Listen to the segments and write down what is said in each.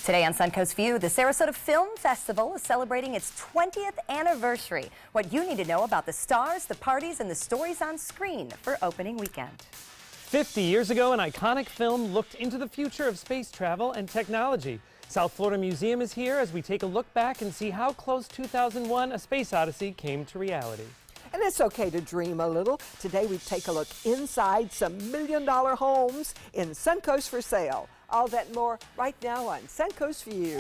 Today on Suncoast View, the Sarasota Film Festival is celebrating its 20th anniversary. What you need to know about the stars, the parties, and the stories on screen for opening weekend. 50 years ago, an iconic film looked into the future of space travel and technology. South Florida Museum is here as we take a look back and see how close 2001: A Space Odyssey came to reality. And it's okay to dream a little. Today we take a look inside some million-dollar homes in Suncoast for sale. All that and more right now on Suncoast View.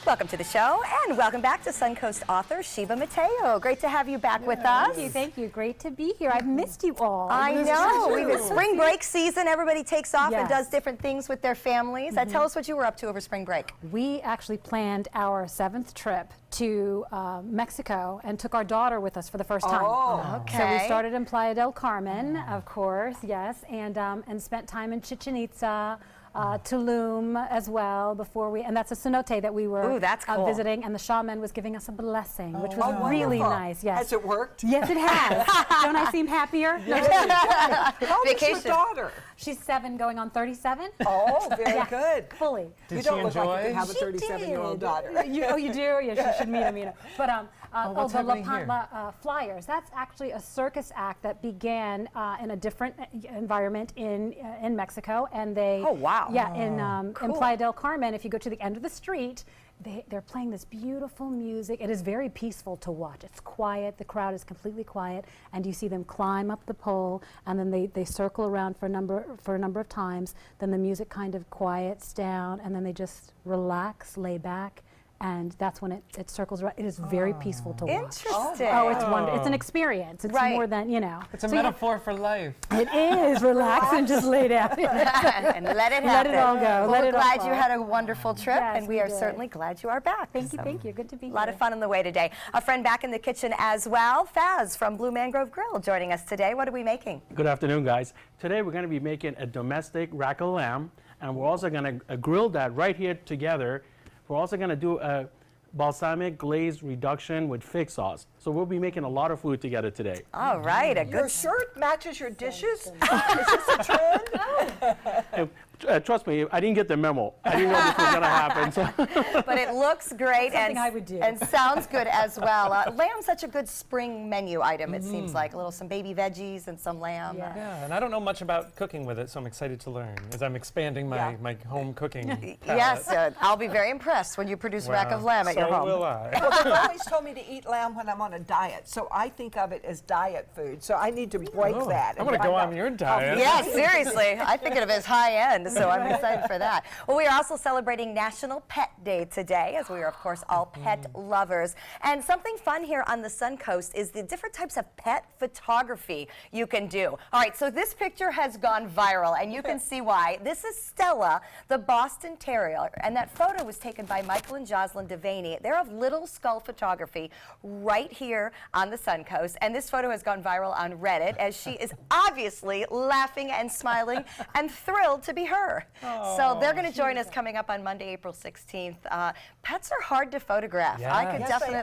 Welcome to the show, and welcome back to Suncoast author Sheba Mateo. Great to have you back with us. Thank you. Great to be here. I've missed you all. I know. We've been spring break season. Everybody takes off and does different things with their families. Tell us what you were up to over spring break. We actually planned our 7th trip to Mexico and took our daughter with us for the first time. Oh, okay. So we started in Playa del Carmen, of course, yes, and spent time in Chichen Itza. Tulum as well and that's a cenote that we were visiting, and the shaman was giving us a blessing, which was really nice. Yes. Has it worked? Yes, it has. Don't I seem happier? How old is your daughter? She's 7 going on 37. Oh, very good. Fully. You don't look like you could have a 37-year-old daughter. You do? Yeah, she should meet him, But what's happening here? Flyers, that's actually a circus act that began in a different environment in Mexico, and they in Playa del Carmen, if you go to the end of the street, they're playing this beautiful music. It is very peaceful to watch. It's quiet. The crowd is completely quiet, and you see them climb up the pole, and then they circle around for a number of times. Then the music kind of quiets down, and then they just relax, lay back. And that's when it circles around. It is very peaceful to watch. Interesting. Oh, it's wonderful. It's an experience. It's more than, It's a metaphor for life. It is. Relax and just lay down. And let it happen. Let it all go. Well, let we're it glad all you had a wonderful trip, and we are did. certainly glad you are back. Thank you. Good to be here. A lot of fun on the way today. A friend back in the kitchen as well, Faz from Blue Mangrove Grill, joining us today. What are we making? Good afternoon, guys. Today we're going to be making a domestic rack of lamb, and we're also going to grill that right here together. We're also going to do a balsamic glaze reduction with fig sauce. So we'll be making a lot of food together today. All right, Your shirt matches your dishes? Is this a trend? Trust me, I didn't get the memo. I didn't know this was going to happen. So. But it looks great I would do. and sounds good as well. Lamb's such a good spring menu item, it seems like. Some baby veggies and some lamb. Yeah, and I don't know much about cooking with it, so I'm excited to learn as I'm expanding my home cooking palette. Yes, I'll be very impressed when you produce rack of lamb at your home. So will I. Well, they've always told me to eat lamb when I'm on a diet, so I think of it as diet food. So I need to break that. I'm going to go on your diet. Yeah, seriously. I think of it as high end, so I'm excited for that. Well, we are also celebrating National Pet Day today, as we are, of course, all pet lovers. And something fun here on the Suncoast is the different types of pet photography you can do. All right, so this picture has gone viral, and you can see why. This is Stella, the Boston Terrier, and that photo was taken by Michael and Jocelyn Devaney. They're of Little Skull Photography right here on the Suncoast, and this photo has gone viral on Reddit as she is obviously laughing and smiling and thrilled to be her. So they're going to join us coming up on Monday, April 16th. Pets are hard to photograph. Yeah. I could definitely.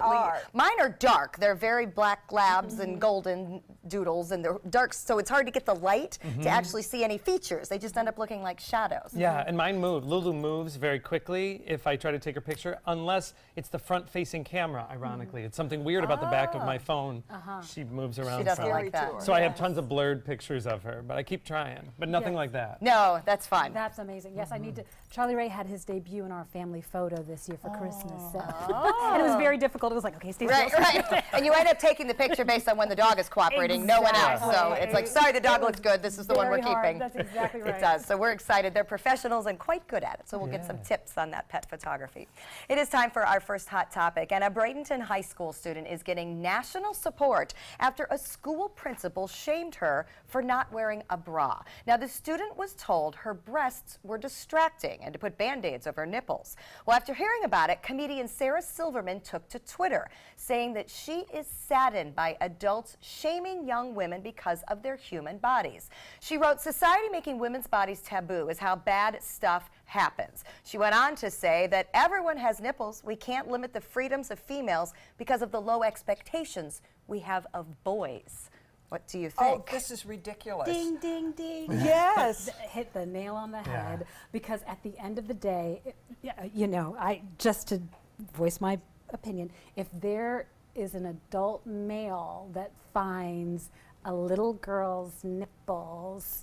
Mine are dark. They're very black labs and golden doodles, and they're dark, so it's hard to get the light to actually see any features. They just end up looking like shadows. Yeah, and mine move. Lulu moves very quickly if I try to take her picture, unless it's the front-facing camera, ironically. It's something weird about the back of my phone. She moves around. She doesn't like that. So I have tons of blurred pictures of her, but I keep trying, but nothing like that. No, that's fun. That's amazing. Yes, I need to. Charlie Ray had his debut in our family photo this year for Christmas. So. And it was very difficult. It was like, okay, stay still. Right. And you end up taking the picture based on when the dog is cooperating, no one else. So it's like, sorry, the dog looks good. This is the one we're keeping. That's exactly right. It does. So we're excited. They're professionals and quite good at it. So we'll get some tips on that pet photography. It is time for our first hot topic. And a Bradenton High School student is getting national support after a school principal shamed her for not wearing a bra. Now, the student was told her breasts were distracting and to put Band-Aids over her nipples. Well, after hearing about it, comedian Sarah Silverman took to Twitter, saying that she is saddened by adults shaming shaming young women because of their human bodies. She wrote, "Society making women's bodies taboo is how bad stuff happens." She went on to say that everyone has nipples. We can't limit the freedoms of females because of the low expectations we have of boys. What do you think? Oh, this is ridiculous. Ding, ding, ding. Yes. Hit the nail on the head, because at the end of the day, you know, just to voice my opinion, if there is an adult male that finds a little girl's nipples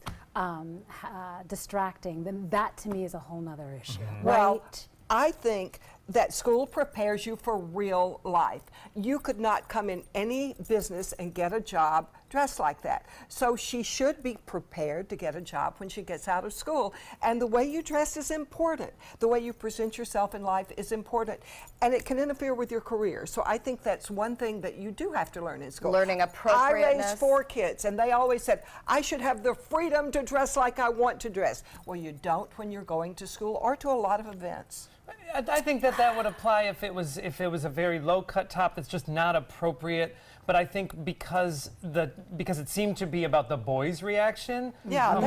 distracting, then that to me is a whole nother issue. Well, Right? I think that school prepares you for real life. You could not come in any business and get a job dressed like that. So she should be prepared to get a job when she gets out of school. And the way you dress is important. The way you present yourself in life is important. And it can interfere with your career. So I think that's one thing that you do have to learn in school. Learning appropriateness. I raised 4 kids, and they always said, I should have the freedom to dress like I want to dress. Well, you don't when you're going to school or to a lot of events. I think that would apply if it was a very low cut top that's just not appropriate. But I think because it seemed to be about the boys' reaction. Yeah,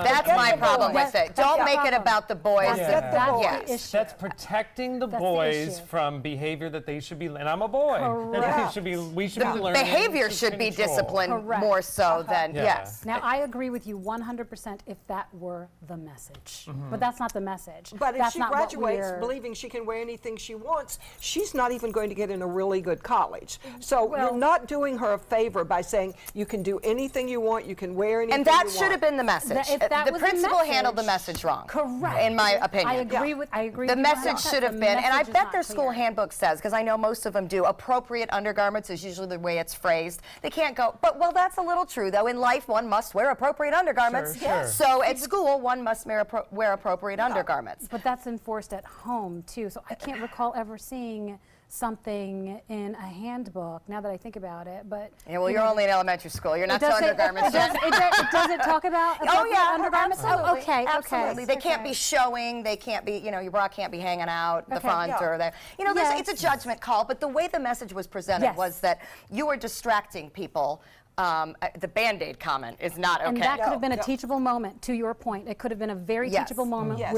that's my problem with it. Don't make it about the boys. That's Yes. the issue. That's protecting the That's the boys issue. from behavior that they should be, and I'm a boy. That Correct. we should be learning. Behavior to should be control. disciplined Correct. more so than, Yeah. yes. Now, I agree with you 100% if that were the message. But that's not the message. But if that's she not what graduates we're- believing she can wear anything she wants, she's not even going to get in a really good college. So Well- you're not doing her a favor by saying you can do anything you want, you can wear anything And that you should have want. been the message. If that The was the principal handled the message- message wrong. Correct. In my opinion. I agree with The you message 100%. should have The been, and I message is bet not their school clear. handbook says, because I know most of them do, appropriate undergarments is usually the way it's phrased. They can't go, but well, that's a little true though. In life, one must wear appropriate undergarments. Sure, sure. So at school, one must wear appropriate undergarments. But that's enforced at home too. So I can't recall ever seeing something in a handbook, now that I think about it. But Yeah, well, you you're know, only in elementary school. You're it not to does say- undergarments it does- yet. it does it talk about Oh appropriate yeah, undergarments? absolutely. Oh, okay, Absolutely. okay. They can't be showing. They can't be. You know, your bra can't be hanging out the Okay. front Yeah. or the. You know, Yes. it's a judgment call. But the way the message was presented Yes. was that you were distracting people. The Band-Aid comment is not okay. And that could have been a Yeah. teachable moment. To your point, it could have been a very Yes. teachable moment Yes.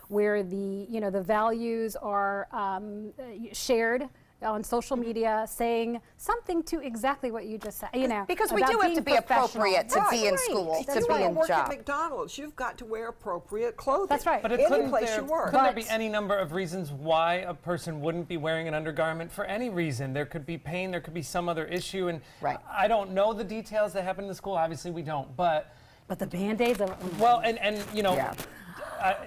where the values are shared on social media, saying something to exactly what you just said. You know, Because we about do have being to be appropriate to professional. be in Right. school, That's to If you be want in to work job. at McDonald's, you've got to wear appropriate clothing. That's right. But Any couldn't place there, you work. couldn't there But- be any number of reasons why a person wouldn't be wearing an undergarment for any reason? There could be pain, there could be some other issue, and Right. I don't know the details that happen in the school. Obviously, we don't. But But the Band-Aids are. well, and you know. Yeah.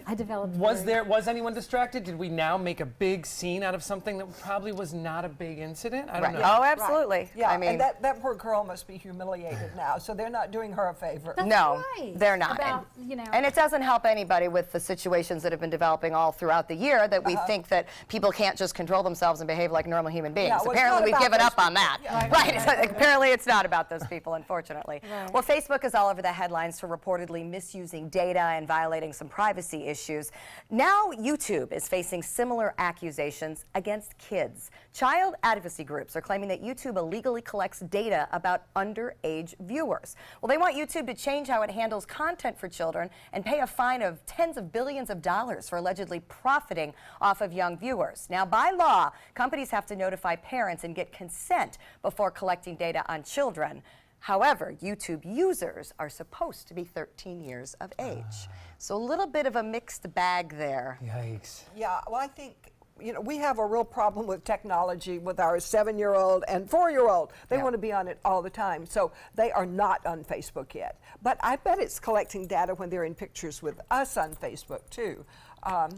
I developed. Was anyone distracted? Did we now make a big scene out of something that probably was not a big incident? I don't Right. know. Oh, absolutely. Yeah, I mean, and that poor girl must be humiliated now, so they're not doing her a favor. That's no, right. they're not. About, you know. And it doesn't help anybody with the situations that have been developing all throughout the year that we think that people can't just control themselves and behave like normal human beings. Yeah, well, it's Apparently, not we've about given those up on people. that. Yeah. Right. Apparently, it's not about those people, unfortunately. Right. Well, Facebook is all over the headlines for reportedly misusing data and violating some privacy issues. Now, YouTube is facing similar accusations against kids. Child advocacy groups are claiming that YouTube illegally collects data about underage viewers. Well, they want YouTube to change how it handles content for children and pay a fine of tens of billions of dollars for allegedly profiting off of young viewers. Now, by law, companies have to notify parents and get consent before collecting data on children. However, YouTube users are supposed to be 13 years of age. So a little bit of a mixed bag there. Yikes. Yeah, well, I think, we have a real problem with technology with our 7-year-old and 4-year-old. They Yeah. want to be on it all the time. So they are not on Facebook yet. But I bet it's collecting data when they're in pictures with us on Facebook, too.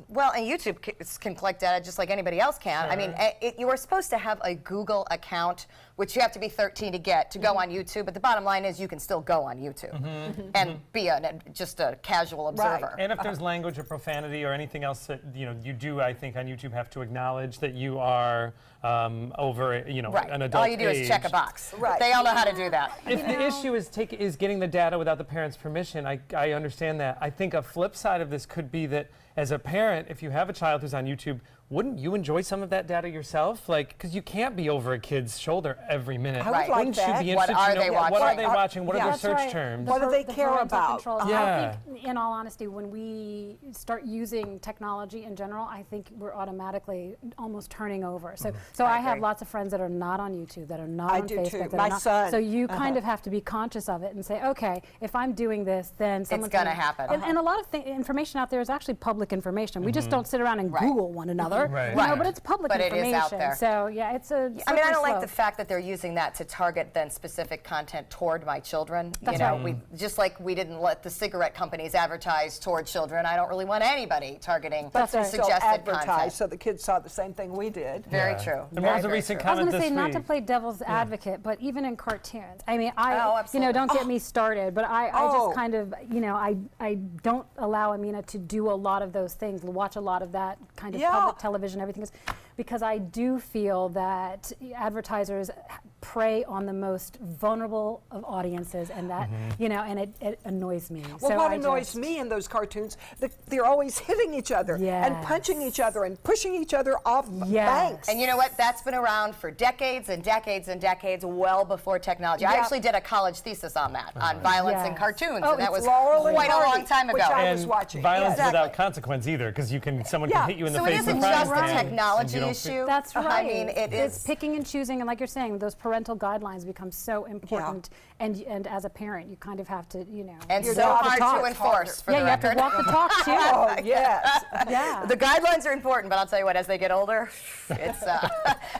Well, and YouTube can collect data just like anybody else can. I mean, you are supposed to have a Google account, which you have to be 13 to get to go on YouTube. But the bottom line is you can still go on YouTube and be just a casual observer. And if there's language or profanity or anything else that you do, I think on YouTube have to acknowledge that you are over Right. an adult All you do age. is check a box. Right. They all know how to do that. If the issue is getting the data without the parent's permission, I understand that. I think a flip side of this could be that as a parent, if you have a child who's on YouTube, wouldn't you enjoy some of that data yourself? Like, because you can't be over a kid's shoulder every minute. I would like Wouldn't that. you be What interested are to they know what are watching? they watching? What are their That's search right. terms? What do they The care parental about? controls. Yeah. I think, in all honesty, when we start using technology in general, I think we're automatically almost turning over. So I have agree. lots of friends that are not on YouTube, that are not I on do Facebook. too. that are My not- son. So you kind of have to be conscious of it and say, okay, if I'm doing this, then someone's gonna happen. And a lot of information out there is actually public information. We just don't sit around and Google one another, Right. you know, Right. but it's public But it is information. out there. So yeah, it's a. I mean, I slippery don't like slope. the fact that they're using that to target then specific content toward my children. That's you know, right. we just like we didn't let the cigarette companies advertise toward children. I don't really want anybody targeting But they still suggested advertised, content. so the kids saw the same thing we did. Very true. And what Very, was a very recent true. I was comment going to this say, not week? to play devil's advocate, but even in cartoons. I mean, Oh, you know, absolutely. don't get me started, but I Oh. just kind of, you know, I don't allow Amina to do a lot of those things, watch a lot of that kind of Yeah. public television, everything is, because I do feel that advertisers prey on the most vulnerable of audiences, and that, you know, and it annoys me. Well, so what I annoys just- me in those cartoons, they're always hitting each other and punching each other and pushing each other off Yes. banks. And you know what? That's been around for decades and decades and decades, well before technology. I Yeah. actually did a college thesis on that, on violence in Yes. cartoons, Oh, and that it's was Laurel and quite a Hardy, long time ago. which I And was watching. violence Yeah. without consequence either, because someone Yeah. can hit you in the So it face isn't with a frying just a pan, and technology you don't issue. That's right. I mean, it it's is. picking and choosing, and like you're saying, those parental guidelines become so important. And as a parent, you kind of have to, you know. And Your so job hard talks to enforce, harder. for yeah, the you have to record. walk the talk too. Oh, yes. Yeah. The guidelines are important, but I'll tell you what, as they get older, it's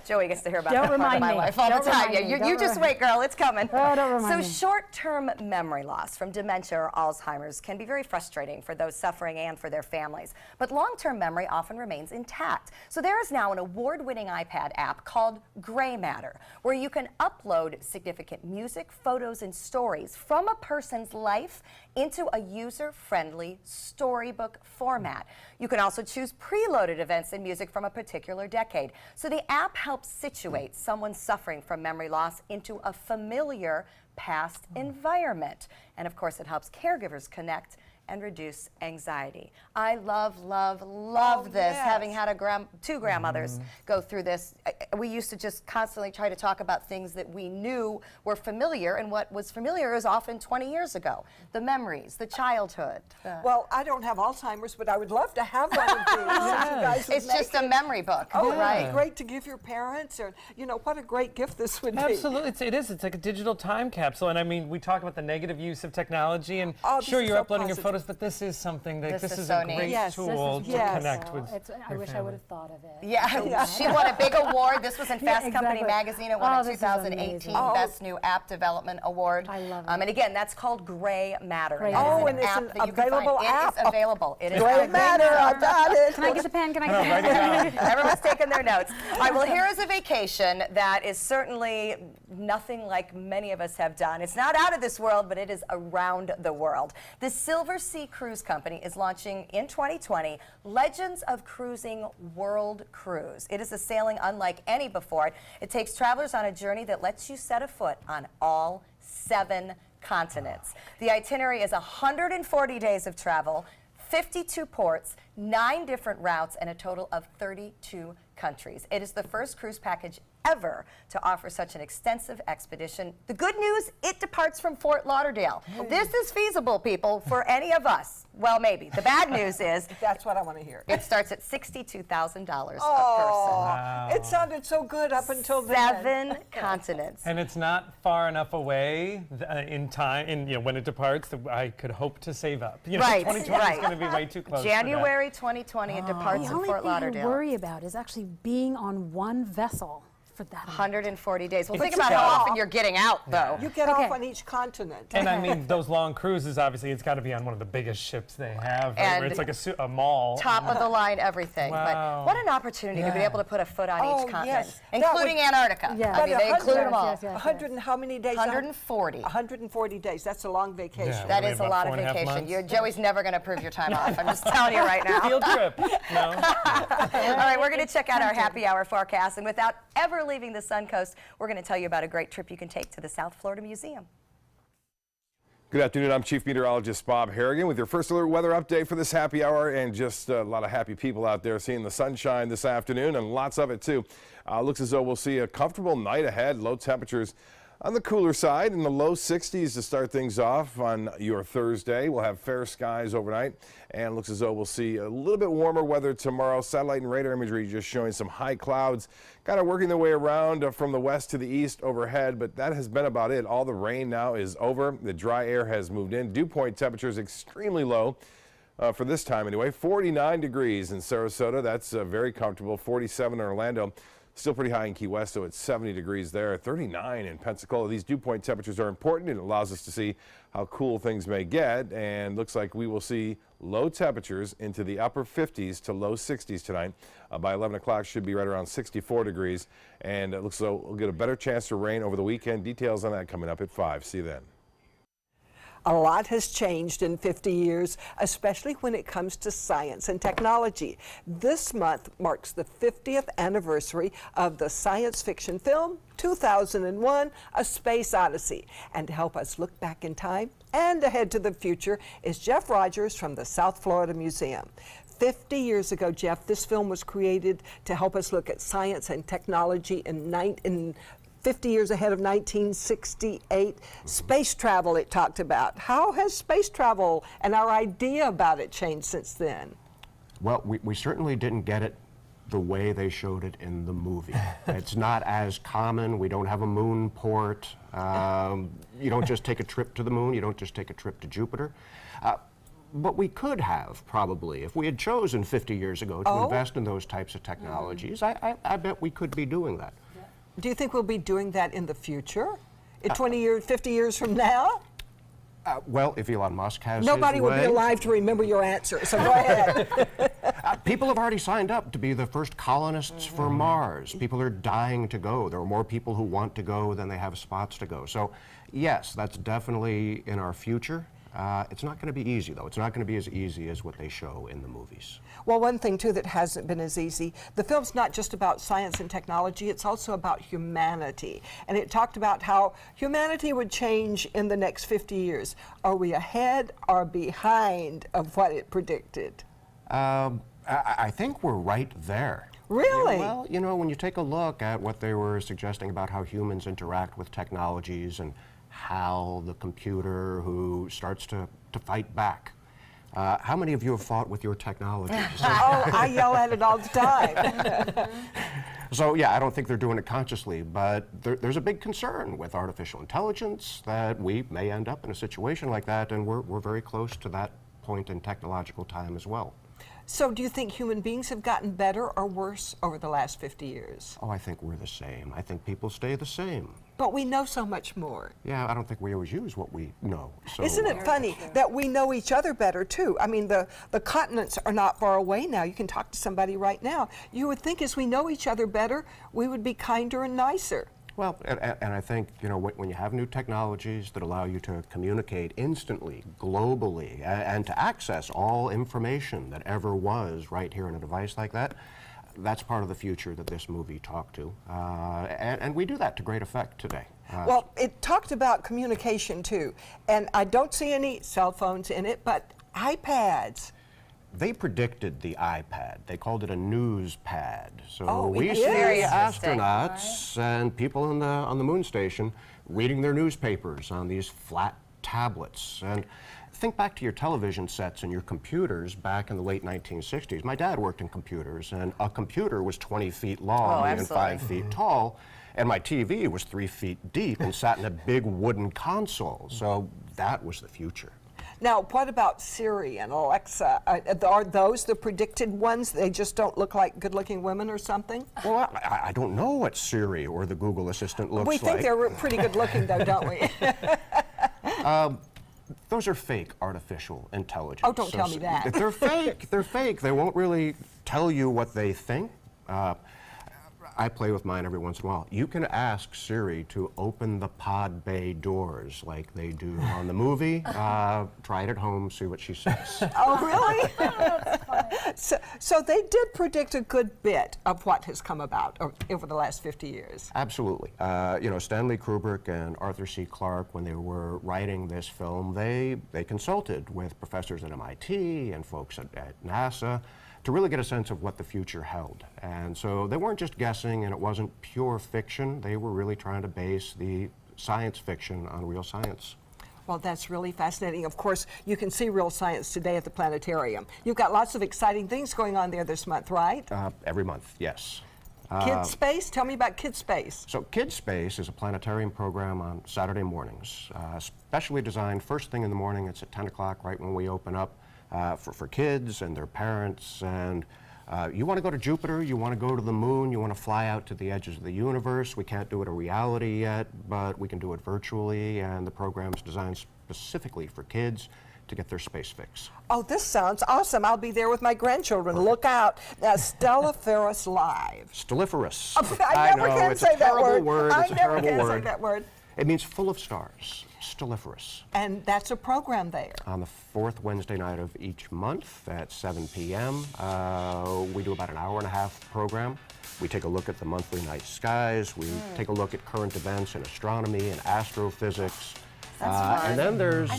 Joey gets to hear about Don't that part of remind my me. life all Don't the time. remind Yeah, me. you Don't just remind wait, girl, it's coming. Oh, don't remind So me. short-term memory loss from dementia or Alzheimer's can be very frustrating for those suffering and for their families. But long-term memory often remains intact. So there is now an award-winning iPad app called Gray Matter, where you can upload significant music, photos, and stories from a person's life into a user-friendly storybook format. You can also choose preloaded events and music from a particular decade. So the app helps situate someone suffering from memory loss into a familiar past environment. And of course, it helps caregivers connect and reduce anxiety. I love this, yes. having had two grandmothers go through this. We used to just constantly try to talk about things that we knew were familiar, and what was familiar is often 20 years ago. The memories, the childhood. Well, I don't have Alzheimer's, but I would love to have one of these. If you guys would It's make just a it. memory book, Oh, it'd right? be great to give your parents, or what a great gift this would be. Absolutely, it is. It's like a digital time capsule, and I mean, we talk about the negative use of technology, and Oh, this sure, is you're so uploading your positive. photos, but this is something that This is is so a neat. great Yes, this is tool to yes. connect with. I your wish I family. would have thought of it. Yeah, she won a big award. This was in Yeah, Fast Company exactly. magazine. It won Oh, a this is 2018 amazing. Best New App Development Award. I love it. And again, that's called Gray Matter. Gray That is Matter. Oh, and it's app an that you can find. available app. It is available. It is Gray available. Matter, I got it. Can I get the pen? Can I get the Write pen? it down. Everyone's taking their notes. All right, well, here is a vacation that is certainly nothing like many of us have done. It's not out of this world, but it is around the world. The Silver Sea Cruise Company is launching in 2020 Legends of Cruising World Cruise. It is a sailing unlike any before it. It takes travelers on a journey that lets you set a foot on all 7 continents. The itinerary is 140 days of travel, 52 ports, 9 different routes, and a total of 32 countries. It is the first cruise package ever to offer such an extensive expedition. The good news, it departs from Fort Lauderdale. This is feasible, people, for any of us. Well, maybe. The bad news is That's what I want to hear. it starts at $62,000 a Oh, it sounded so good up until person. then. 7 continents. And it's not far enough away in time, when it departs, that I could hope to save up. Right, 2020 right. is going to be way too close. for that. January 2020, it departs The in only Fort thing I Lauderdale. worry about is actually being on one vessel for that. 140 days. Well, But think you about how get often you're getting out, though. You get Okay. off on each continent. And I mean, those long cruises, obviously, it's got to be on one of the biggest ships they have, right, And where it's like a mall. Top of the line, everything. Wow. But what an opportunity to be Yeah. able to put a foot on Oh, each continent, yes. That including would- Antarctica. Yeah. I mean, they include them all. Yes, yes. 100 and how many days? 140. 140 days. That's a long vacation. Yeah. That Only is a about lot of 4.5 vacation. months. Joey's never going to approve your time off. I'm just telling you right now. Field trip. No? All right, we're going to check out our happy hour forecast. And without ever leaving the Suncoast, we're going to tell you about a great trip you can take to the South Florida Museum. Good afternoon. I'm Chief Meteorologist Bob Harrigan with your first alert weather update for this happy hour, and just a lot of happy people out there seeing the sunshine this afternoon, and lots of it too. Looks as though we'll see a comfortable night ahead. Low temperatures on the cooler side in the low 60s to start things off on your Thursday. We'll have fair skies overnight, and looks as though we'll see a little bit warmer weather tomorrow. Satellite and radar imagery just showing some high clouds kind of working their way around from the west to the east overhead, but that has been about it. All the rain now is over. The dry air has moved in. Dew point temperatures extremely low for this time anyway. 49 degrees in Sarasota. That's very comfortable. 47 in Orlando. Still pretty high in Key West, so it's 70 degrees there. 39 in Pensacola. These dew point temperatures are important, and it allows us to see how cool things may get, and looks like we will see low temperatures into the upper 50s to low 60s tonight. By 11 o'clock should be right around 64 degrees, and it looks like we'll get a better chance to rain over the weekend. Details on that coming up at 5. See you then. A lot has changed in 50 years, especially when it comes to science and technology. This month marks the 50th anniversary of the science fiction film 2001: A Space Odyssey. And to help us look back in time and ahead to the future is Jeff Rogers from the South Florida Museum. 50 years ago, Jeff, this film was created to help us look at science and technology in 50 years ahead of 1968. Space travel it talked about. How has space travel and our idea about it changed since then? Well, we certainly didn't get it the way they showed it in the movie. It's not as common. We don't have a moon port. You don't just take a trip to the moon. You don't just take a trip to Jupiter. But we could have, probably, if we had chosen 50 years ago to invest in those types of technologies. I bet we could be doing that. Do you think we'll be doing that in the future? In 20 years, 50 years from now? Well, if Elon Musk has Nobody his will way, be alive to remember your answer, so go ahead. People have already signed up to be the first colonists for Mars. People are dying to go. There are more people who want to go than they have spots to go. So, yes, that's definitely in our future. It's not going to be easy, though. It's not going to be as easy as what they show in the movies. Well, one thing, too, that hasn't been as easy, the film's not just about science and technology, it's also about humanity. And it talked about how humanity would change in the next 50 years. Are we ahead or behind of what it predicted? I think we're right there. Really? Well, you know, when you take a look at what they were suggesting about how humans interact with technologies and how the computer who starts to fight back. How many of you have fought with your technology? Oh, I yell at it all the time. So, yeah, I don't think they're doing it consciously, but there's a big concern with artificial intelligence that we may end up in a situation like that, and we're very close to that point in technological time as well. So do you think human beings have gotten better or worse over the last 50 years? Oh, I think we're the same. I think people stay the same. But we know so much more. Yeah, I don't think we always use what we know. So, isn't it funny that we know each other better, too? I mean, the continents are not far away now. You can talk to somebody right now. You would think as we know each other better, we would be kinder and nicer. Well, and I think, you know, when you have new technologies that allow you to communicate instantly, globally, and to access all information that ever was right here in a device like that, that's part of the future that this movie talked to. And we do that to great effect today. Well, it talked about communication, too. And I don't see any cell phones in it, but iPads. They predicted the iPad. They called it a news pad. So we it see is. astronauts and people on the moon station reading their newspapers on these flat tablets. And think back to your television sets and your computers back in the late 1960s. My dad worked in computers, and a computer was 20 feet long and 5 feet tall, and my TV was 3 feet deep and sat in a big wooden console. So that was the future. Now, what about Siri and Alexa? Are those the predicted ones? They just don't look like good-looking women or something? Well, I don't know what Siri or the Google Assistant looks like. We think they're pretty good-looking, though, don't we? Those are fake artificial intelligence. Oh, don't tell me that. They're fake. They're fake. They won't really tell you what they think. I play with mine every once in a while. You can ask Siri to open the pod bay doors like they do on the movie. Try it at home, see what she says. Oh, really? So they did predict a good bit of what has come about over the last 50 years. Absolutely. You know, Stanley Kubrick and Arthur C. Clarke, when they were writing this film, they consulted with professors at MIT and folks at NASA to really get a sense of what the future held. And so they weren't just guessing, and it wasn't pure fiction. They were really trying to base the science fiction on real science. Well, that's really fascinating. Of course, you can see real science today at the planetarium. You've got lots of exciting things going on there this month, right? Every month, yes. Kids Space? Tell me about Kids Space. So Kids Space is a planetarium program on Saturday mornings, specially designed first thing in the morning. It's at 10 o'clock, right when we open up, for kids and their parents. And you want to go to Jupiter, you want to go to the moon, you want to fly out to the edges of the universe. We can't do it in reality yet, but we can do it virtually, and the program's designed specifically for kids to get their space fix. Oh, this sounds awesome. I'll be there with my grandchildren. Perfect. Look out. Stelliferous Live. Stelliferous. I never can say that word. It's a terrible word. Say that word. It means full of stars. Stelliferous. And that's a program there. On the fourth Wednesday night of each month at 7 p.m. We do about an hour-and-a-half program. We take a look at the monthly night skies. We take a look at current events in astronomy and astrophysics. And then there's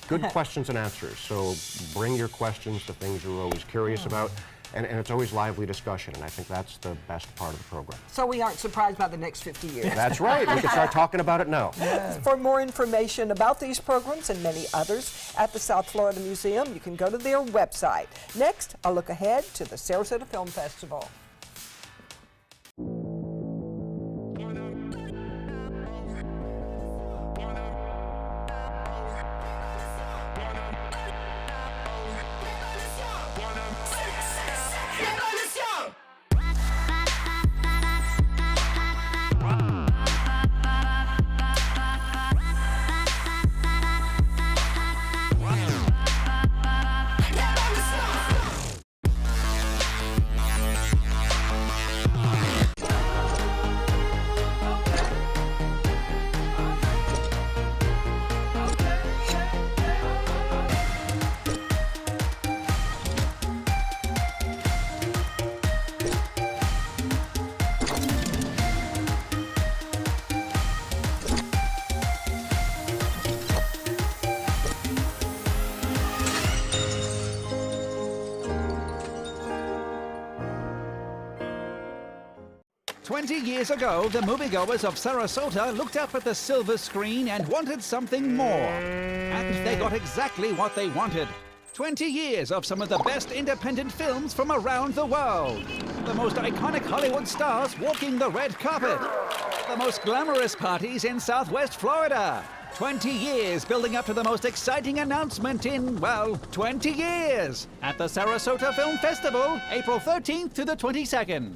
good questions and answers. So bring your questions, the things you're always curious about. And it's always lively discussion, and I think that's the best part of the program. So we aren't surprised by the next 50 years. That's right. We can start talking about it now. Yes. For more information about these programs and many others at the South Florida Museum, you can go to their website. Next, a look ahead to the Sarasota Film Festival. Years ago, the moviegoers of Sarasota looked up at the silver screen and wanted something more. And they got exactly what they wanted. 20 years of some of the best independent films from around the world. The most iconic Hollywood stars walking the red carpet. The most glamorous parties in Southwest Florida. 20 years building up to the most exciting announcement in, well, 20 years. At the Sarasota Film Festival, April 13th to the 22nd.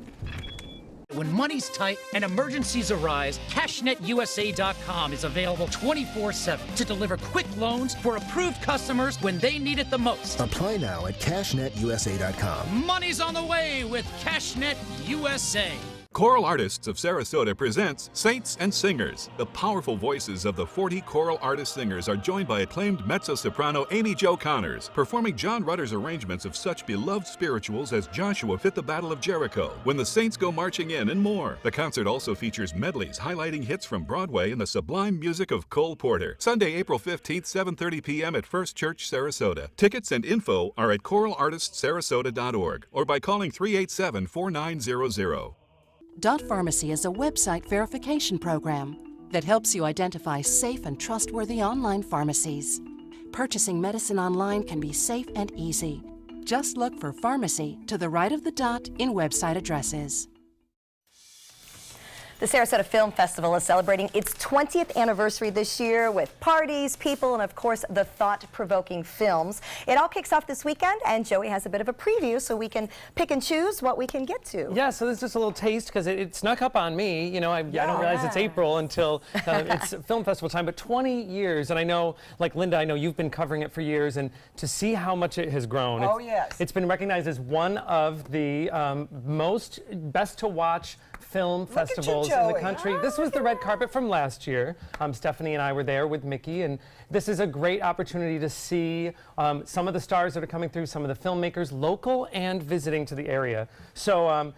When money's tight and emergencies arise, CashNetUSA.com is available 24/7 to deliver quick loans for approved customers when they need it the most. Apply now at CashNetUSA.com. Money's on the way with CashNet USA. Choral Artists of Sarasota presents Saints and Singers. The powerful voices of the 40 choral artist singers are joined by acclaimed mezzo-soprano Amy Jo Connors, performing John Rutter's arrangements of such beloved spirituals as Joshua Fit the Battle of Jericho, When the Saints Go Marching In, and more. The concert also features medleys highlighting hits from Broadway and the sublime music of Cole Porter. Sunday, April 15th, 7:30 p.m. at First Church, Sarasota. Tickets and info are at choralartistsarasota.org or by calling 387-4900. Dot Pharmacy is a website verification program that helps you identify safe and trustworthy online pharmacies. Purchasing medicine online can be safe and easy. Just look for pharmacy to the right of the dot in website addresses. The Sarasota Film Festival is celebrating its 20th anniversary this year with parties, people, and of course the thought-provoking films. It all kicks off this weekend, and Joey has a bit of a preview so we can pick and choose what we can get to. Yeah, so this is just a little taste because it snuck up on me. You know, I don't realize it's April until it's film festival time, but 20 years, and I know, like Linda, I know you've been covering it for years, and to see how much it has grown. Oh, yes. It's been recognized as one of the best to watch film festivals in the country. This was the red carpet from last year. Stephanie and I were there with Mickey, and this is a great opportunity to see some of the stars that are coming through, some of the filmmakers, local and visiting to the area. So,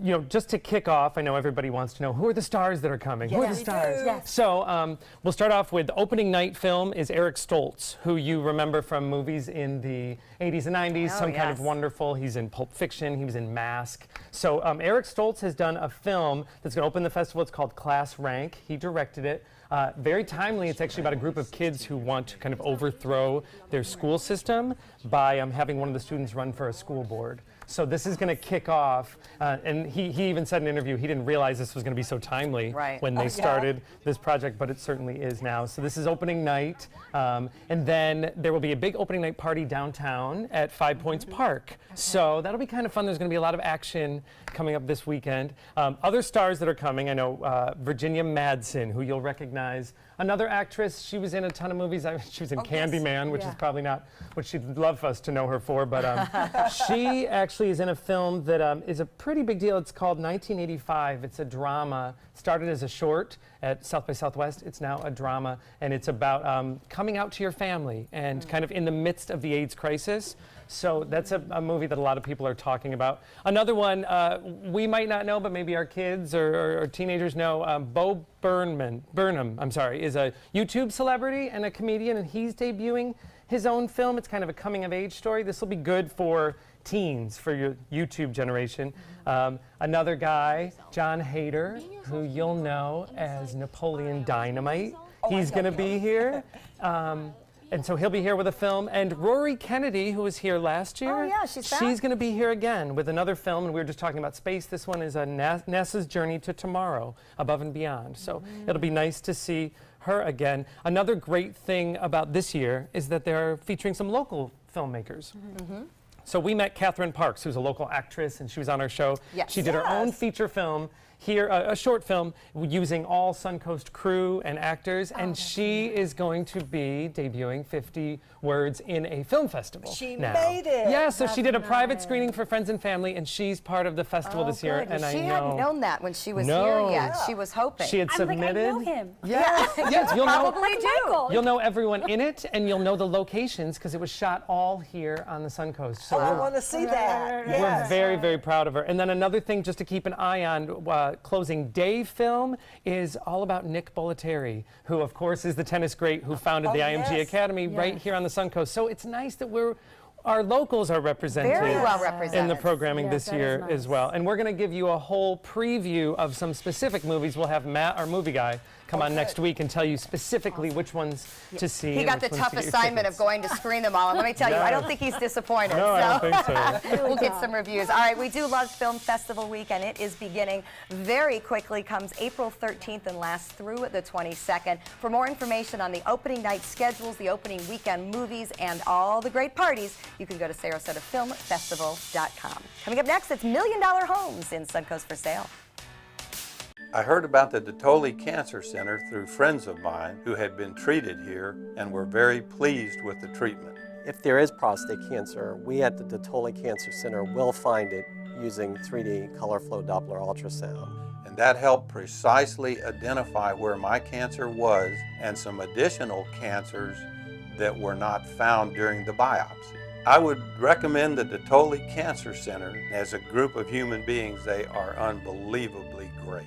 you know, just to kick off, I know everybody wants to know, who are the stars that are coming? Who are the stars? Yes. So we'll start off with opening night film is Eric Stoltz, who you remember from movies in the 80s and 90s, Some Kind of Wonderful. He's in Pulp Fiction. He was in Mask. So Eric Stoltz has done a film that's going to open the festival. It's called Class Rank. He directed it. Very timely. It's actually about a group of kids who want to kind of overthrow their school system by having one of the students run for a school board. So this is going to kick off, and he even said in an interview he didn't realize this was going to be so timely when they started this project, but it certainly is now. So this is opening night, and then there will be a big opening night party downtown at 5 Points Park. So that'll be kind of fun. There's going to be a lot of action coming up this weekend. Other stars that are coming, I know Virginia Madsen, who you'll recognize. Another actress, she was in a ton of movies. She was in Candyman, which is probably not what she'd love us to know her for, but she actually is in a film that is a pretty big deal. It's called 1985. It's a drama. Started as a short at South by Southwest. It's now a drama, and it's about coming out to your family and kind of in the midst of the AIDS crisis. So that's a movie that a lot of people are talking about. Another one we might not know, but maybe our kids or teenagers know. Bo Burnham, is a YouTube celebrity and a comedian, and he's debuting his own film. It's kind of a coming-of-age story. This will be good for teens, for your YouTube generation. Another guy, John Hader, who you'll know as Napoleon Dynamite. He's going to be here. And so he'll be here with a film. And Rory Kennedy, who was here last year, she's going to be here again with another film. And we were just talking about space. This one is NASA's Journey to Tomorrow, Above and Beyond. So it'll be nice to see her again. Another great thing about this year is that they're featuring some local filmmakers. So we met Catherine Parks, who's a local actress, and she was on our show. She did her own feature film here, a short film using all Suncoast crew and actors, and she is going to be debuting 50 Words in a film festival. She now. made it. Yeah, so she did a private screening for friends and family, and she's part of the festival this year. And she hadn't known that when she was here yet. She was hoping. She had submitted. I know him. Yes, you'll probably do. You'll know everyone in it, and you'll know the locations because it was shot all here on the Suncoast. So I want to see that. We're very, very proud of her. And then another thing just to keep an eye on, closing day film is all about Nick Bollettieri, who of course is the tennis great who founded the IMG Academy right here on the Suncoast. So it's nice that our locals are represented, very well represented in the programming this year as well. And we're going to give you a whole preview of some specific movies. We'll have Matt, our movie guy, come on next week and tell you specifically which ones to see. He got the tough assignment of going to screen them all. And let me tell you, I don't think he's disappointed. No, I don't think so. We'll get some reviews. All right, we do love Film Festival Week, and it is beginning very quickly. Comes April 13th and lasts through the 22nd. For more information on the opening night schedules, the opening weekend movies, and all the great parties, you can go to Sarasotafilmfestival.com. Coming up next, it's $1 Million Homes in Suncoast for sale. I heard about the Detoli Cancer Center through friends of mine who had been treated here and were very pleased with the treatment. If there is prostate cancer, we at the Detoli Cancer Center will find it using 3D color flow Doppler ultrasound. And that helped precisely identify where my cancer was and some additional cancers that were not found during the biopsy. I would recommend the Detoli Cancer Center. As a group of human beings, they are unbelievably great.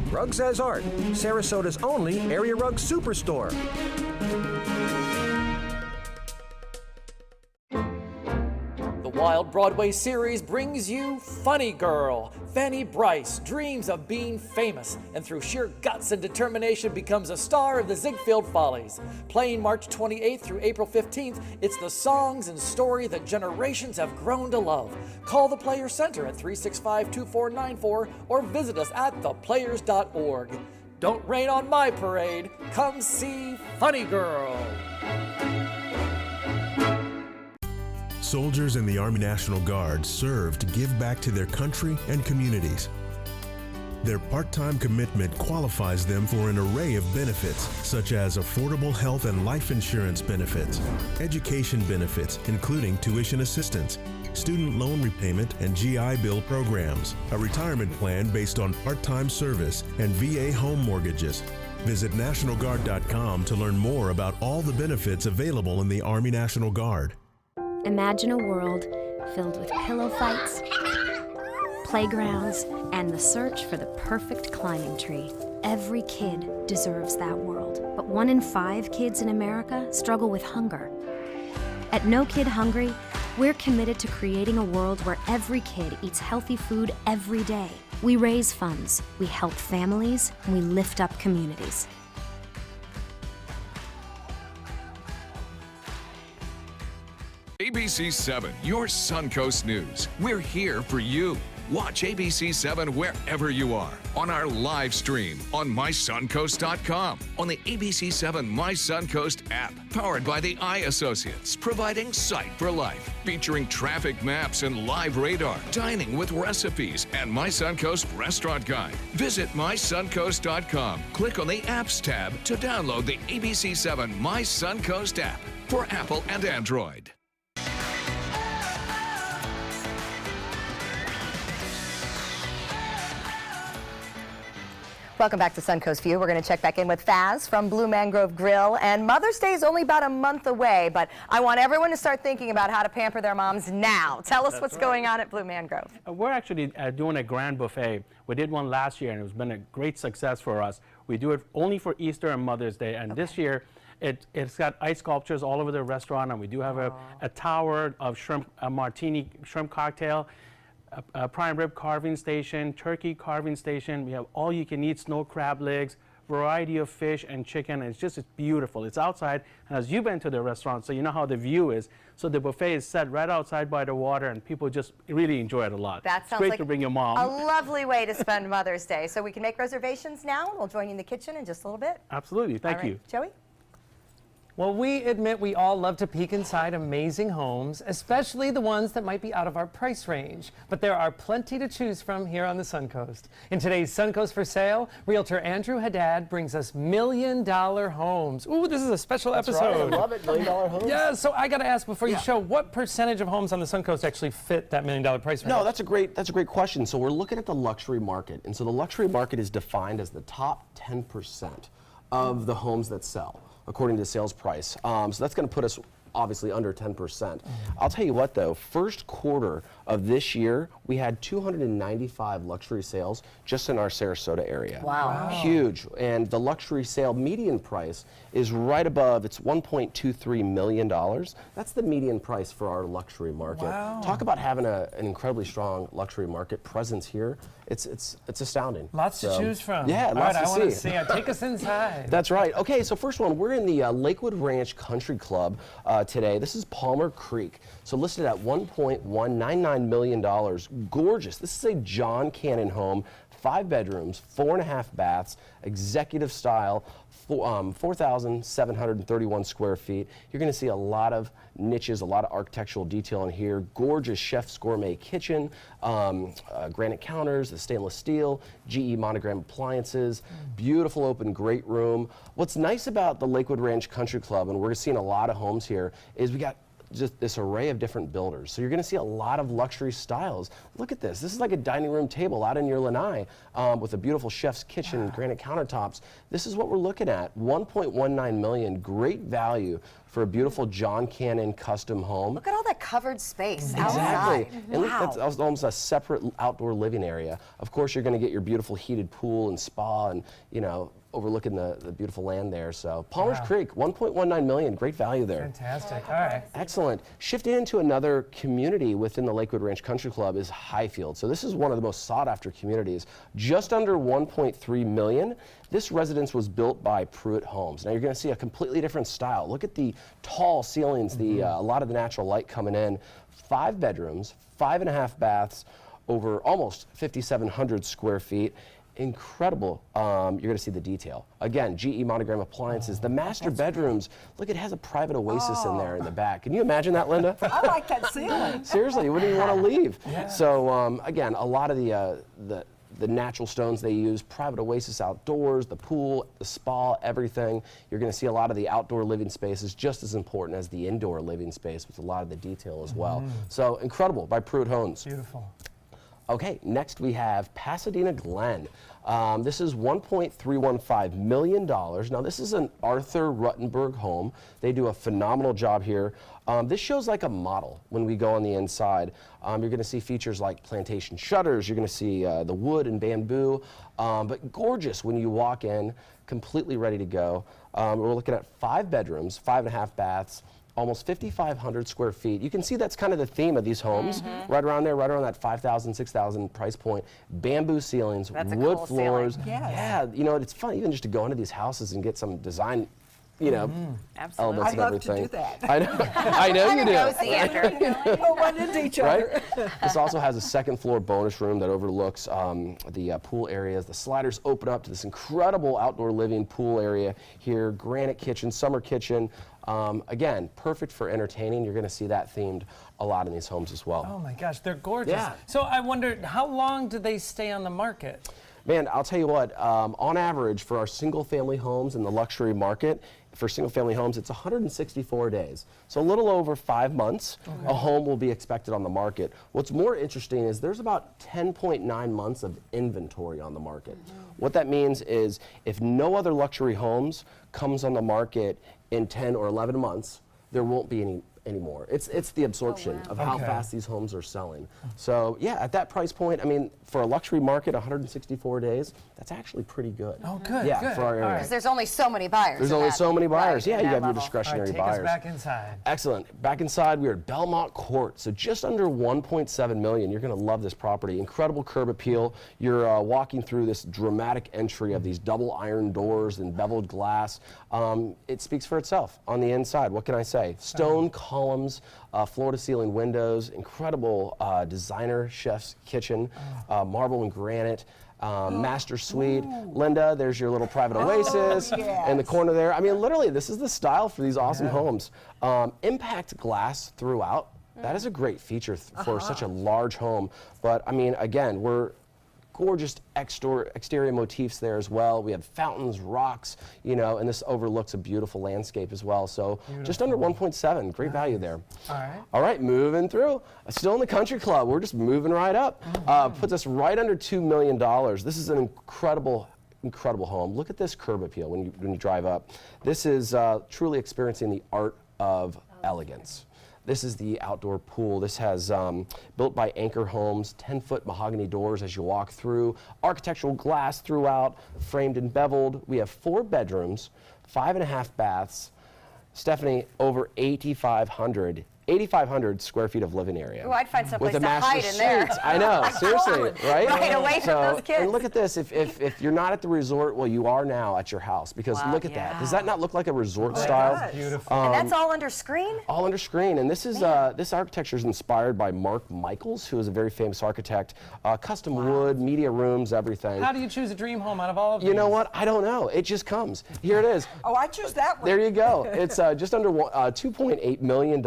Rugs as Art, Sarasota's only area rug superstore. The Wild Broadway series brings you Funny Girl. Fanny Bryce dreams of being famous and through sheer guts and determination becomes a star of the Ziegfeld Follies. Playing March 28th through April 15th, it's the songs and story that generations have grown to love. Call the Players Center at 365-2494 or visit us at theplayers.org. Don't rain on my parade. Come see Funny Girl. Soldiers in the Army National Guard serve to give back to their country and communities. Their part-time commitment qualifies them for an array of benefits, such as affordable health and life insurance benefits, education benefits, including tuition assistance, student loan repayment and GI Bill programs, a retirement plan based on part-time service, and VA home mortgages. Visit NationalGuard.com to learn more about all the benefits available in the Army National Guard. Imagine a world filled with pillow fights, playgrounds, and the search for the perfect climbing tree. Every kid deserves that world, but 1 in 5 kids in America struggle with hunger. At No Kid Hungry, we're committed to creating a world where every kid eats healthy food every day. We raise funds, we help families, and we lift up communities. ABC 7, your Suncoast News. We're here for you. Watch ABC 7 wherever you are, on our live stream, on mysuncoast.com, on the ABC 7 My Suncoast app, powered by the Eye Associates, providing sight for life, featuring traffic maps and live radar, dining with recipes, and My Suncoast Restaurant Guide. Visit mysuncoast.com, click on the Apps tab to download the ABC 7 My Suncoast app for Apple and Android. Welcome back to Suncoast View. We're going to check back in with Faz from Blue Mangrove Grill. And Mother's Day is only about a month away, but I want everyone to start thinking about how to pamper their moms now. Tell us what's going on at Blue Mangrove. We're actually doing a grand buffet. We did one last year, and it's been a great success for us. We do it only for Easter and Mother's Day, and this year it's got ice sculptures all over the restaurant, and we do have a tower of shrimp, a martini shrimp cocktail, a prime rib carving station, turkey carving station. We have all you can eat snow crab legs, variety of fish and chicken. It's beautiful. It's outside, and as you've been to the restaurant, so you know how the view is. So the buffet is set right outside by the water, and people just really enjoy it a lot. That sounds great like to bring your mom. A lovely way to spend Mother's Day. So we can make reservations now, and we'll join you in the kitchen in just a little bit. Absolutely. Thank you. Joey? Well, we admit we all love to peek inside amazing homes, especially the ones that might be out of our price range. But there are plenty to choose from here on the Suncoast. In today's Suncoast for Sale, Realtor Andrew Haddad brings us $1 million homes. Ooh, this is a special episode. Right. I love it, $1 million homes. Yeah, so I got to ask before you show, what percentage of homes on the Suncoast actually fit that $1 million price range? No, that's a great question. So we're looking at the luxury market. And so the luxury market is defined as the top 10% of the homes that sell, according to sales price. So that's going to put us obviously under 10%. I'll tell you what though, first quarter of this year, we had 295 luxury sales just in our Sarasota area. Wow. Huge. And the luxury sale median price is right above, it's $1.23 million. That's the median price for our luxury market. Wow. Talk about having an incredibly strong luxury market presence here. It's astounding. Lots to choose from. Yeah, All lots right, to I want to see. Take us inside. That's right. Okay, so first one, we're in the Lakewood Ranch Country Club today. This is Palmer Creek. So listed at $1.199 million. Gorgeous. This is a John Cannon home, 5 bedrooms, 4.5 baths, executive style, 4,731 square feet. You're going to see a lot of niches, a lot of architectural detail in here. Gorgeous chef's gourmet kitchen, granite counters, the stainless steel, GE monogram appliances, beautiful open great room. What's nice about the Lakewood Ranch Country Club, and we're seeing a lot of homes here, is we got just this array of different builders. So you're going to see a lot of luxury styles. Look at this. This is like a dining room table out in your lanai with a beautiful chef's kitchen, granite countertops. This is what we're looking at. $1.19 million. Great value for a beautiful John Cannon custom home. Look at all that covered space Exactly. outside. And look, that's almost a separate outdoor living area. Of course, you're going to get your beautiful heated pool and spa and, you know, overlooking the beautiful land there. So Palmer's Creek, $1.19 million, great value there. Fantastic. All right. Excellent. Shifting into another community within the Lakewood Ranch Country Club is Highfield. So this is one of the most sought after communities. Just under $1.3 million. This residence was built by Pruitt Homes. Now you're going to see a completely different style. Look at the tall ceilings, a lot of the natural light coming in. 5 bedrooms, 5.5 baths, over almost 5,700 square feet. incredible. You're going to see the detail. Again, GE Monogram appliances. The master bedrooms. Look, it has a private oasis in there in the back. Can you imagine that, Linda? I like that ceiling. Seriously, you wouldn't even want to leave. Yeah. So again, a lot of the natural stones they use, private oasis outdoors, the pool, the spa, everything. You're going to see a lot of the outdoor living space is just as important as the indoor living space with a lot of the detail as well. So incredible by Pruitt Homes. Beautiful. Okay, next we have Pasadena Glen. This is $1.315 million. Now this is an Arthur Ruttenberg home. They do a phenomenal job here. This shows like a model when we go on the inside. You're going to see features like plantation shutters. You're going to see the wood and bamboo, but gorgeous when you walk in, completely ready to go. We're looking at 5 bedrooms, 5.5 baths. Almost 5,500 square feet. You can see that's kind of the theme of these homes, right around there, right around that 5,000, 6,000 price point. Bamboo ceilings, wood floors. Yeah, you know, it's fun even just to go into these houses and get some design, you know, elements and everything. I'd love to do that. I know, I know you do. We'll run into each other. Right? This also has a second floor bonus room that overlooks the pool areas. The sliders open up to this incredible outdoor living pool area here. Granite kitchen, summer kitchen. Again, perfect for entertaining. You're going to see that themed a lot in these homes as well. Oh my gosh, they're gorgeous. Yeah. So I wondered, how long do they stay on the market? Man, I'll tell you what, on average for our single family homes in the luxury market, for single family homes, it's 164 days. So a little over 5 months, a home will be expected on the market. What's more interesting is there's about 10.9 months of inventory on the market. What that means is if no other luxury homes comes on the market in 10 or 11 months, there won't be any anymore. It's the absorption of how fast these homes are selling. So yeah, at that price point, I mean, for a luxury market, 164 days, that's actually pretty good. Oh, good. Yeah, good. for our area. Because there's only so many buyers. There's only so many buyers. Yeah, you have your discretionary take buyers. Us back inside. Excellent. Back inside, we are at Belmont Court. So just under 1.7 million. You're going to love this property. Incredible curb appeal. You're walking through this dramatic entry of these double iron doors and beveled glass. It speaks for itself on the inside. What can I say? Stone columns, floor-to-ceiling windows, incredible designer chef's kitchen, marble and granite. Master suite. Linda, there's your little private oasis in the corner there. I mean, literally, this is the style for these awesome homes. Impact glass throughout. That is a great feature for such a large home. But, I mean, again, we're gorgeous exterior motifs there as well. We have fountains, rocks, you know, and this overlooks a beautiful landscape as well. So just under 1.7, great value there. All right. All right, moving through. Still in the country club. We're just moving right up. Puts us right under $2 million. This is an incredible home. Look at this curb appeal when you drive up. This is truly experiencing the art of elegance. This is the outdoor pool. This has built by Anchor Homes, 10-foot mahogany doors as you walk through, architectural glass throughout, framed and beveled. We have 4 bedrooms, 5.5 baths. Stephanie, over 8,500 square feet of living area. Oh, I'd find someplace with to hide in there. I know, seriously, right? Right away from those kids. And look at this. If you're not at the resort, well, you are now at your house because look at that. Does that not look like a resort style? That's beautiful. And that's all under screen? All under screen. And this is this architecture is inspired by Mark Michaels, who is a very famous architect. Custom wood, media rooms, everything. How do you choose a dream home out of all of these? You know what? I don't know. It just comes. Here it is. Oh, I choose that one. There you go. It's just under $2.8 million.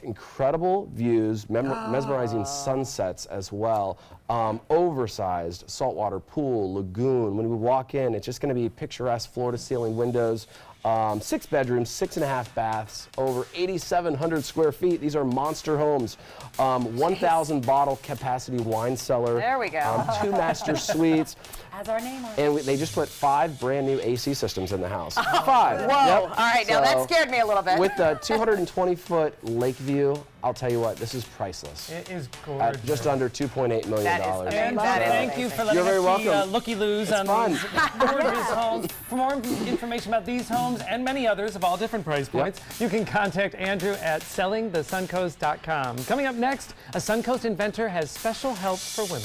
Incredible views, mesmerizing sunsets as well. Oversized saltwater pool, lagoon. When we walk in, it's just going to be picturesque floor-to-ceiling windows. 6 bedrooms, 6.5 baths, over 8,700 square feet. These are monster homes. 1,000 bottle capacity wine cellar. There we go. 2 master suites. As our name on it. And they just put 5 brand new AC systems in the house. 5. Whoa. Yep. All right, now that scared me a little bit. With the 220-foot lake view, I'll tell you what, this is priceless. It is gorgeous. At just under $2.8 million. And thank you for letting us see looky-loos on these gorgeous homes. For more information about these homes and many others of all different price points, you can contact Andrew at sellingthesuncoast.com. Coming up next, a Suncoast inventor has special help for women.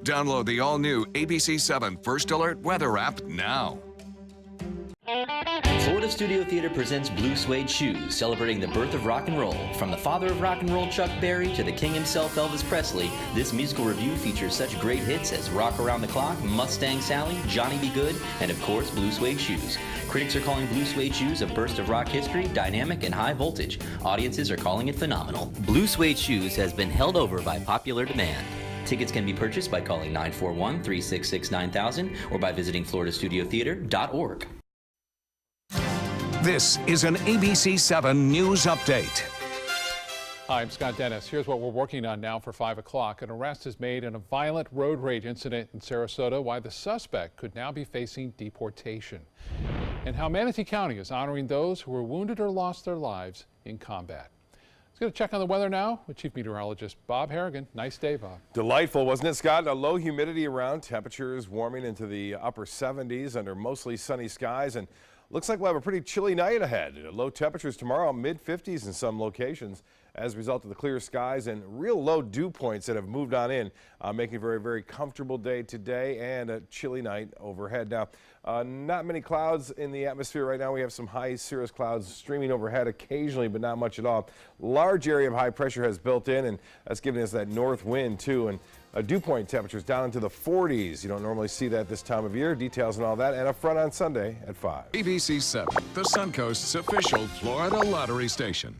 Download the all-new ABC 7 First Alert weather app now. Florida Studio Theater presents Blue Suede Shoes, celebrating the birth of rock and roll. From the father of rock and roll, Chuck Berry, to the king himself, Elvis Presley, this musical review features such great hits as Rock Around the Clock, Mustang Sally, Johnny Be Good, and of course, Blue Suede Shoes. Critics are calling Blue Suede Shoes a burst of rock history, dynamic and high voltage. Audiences are calling it phenomenal. Blue Suede Shoes has been held over by popular demand. Tickets can be purchased by calling 941-366-9000 or by visiting floridastudiotheater.org. This is an ABC 7 News Update. Hi, I'm Scott Dennis. Here's what we're working on now for 5 o'clock. An arrest is made in a violent road rage incident in Sarasota, why the suspect could now be facing deportation. And how Manatee County is honoring those who were wounded or lost their lives in combat. Let's get a check on the weather now with Chief Meteorologist Bob Harrigan. Nice day, Bob. Delightful, wasn't it, Scott? A low humidity around, temperatures warming into the upper 70s under mostly sunny skies, and looks like we'll have a pretty chilly night ahead. Low temperatures tomorrow, mid-50s in some locations as a result of the clear skies and real low dew points that have moved on in, making a very, very comfortable day today and a chilly night overhead. Now, not many clouds in the atmosphere right now. We have some high cirrus clouds streaming overhead occasionally, but not much at all. Large area of high pressure has built in, and that's giving us that north wind too. And dew point temperatures down into the 40s. You don't normally see that this time of year. Details and all that, and up front on Sunday at 5. ABC 7, the Suncoast's official Florida lottery station.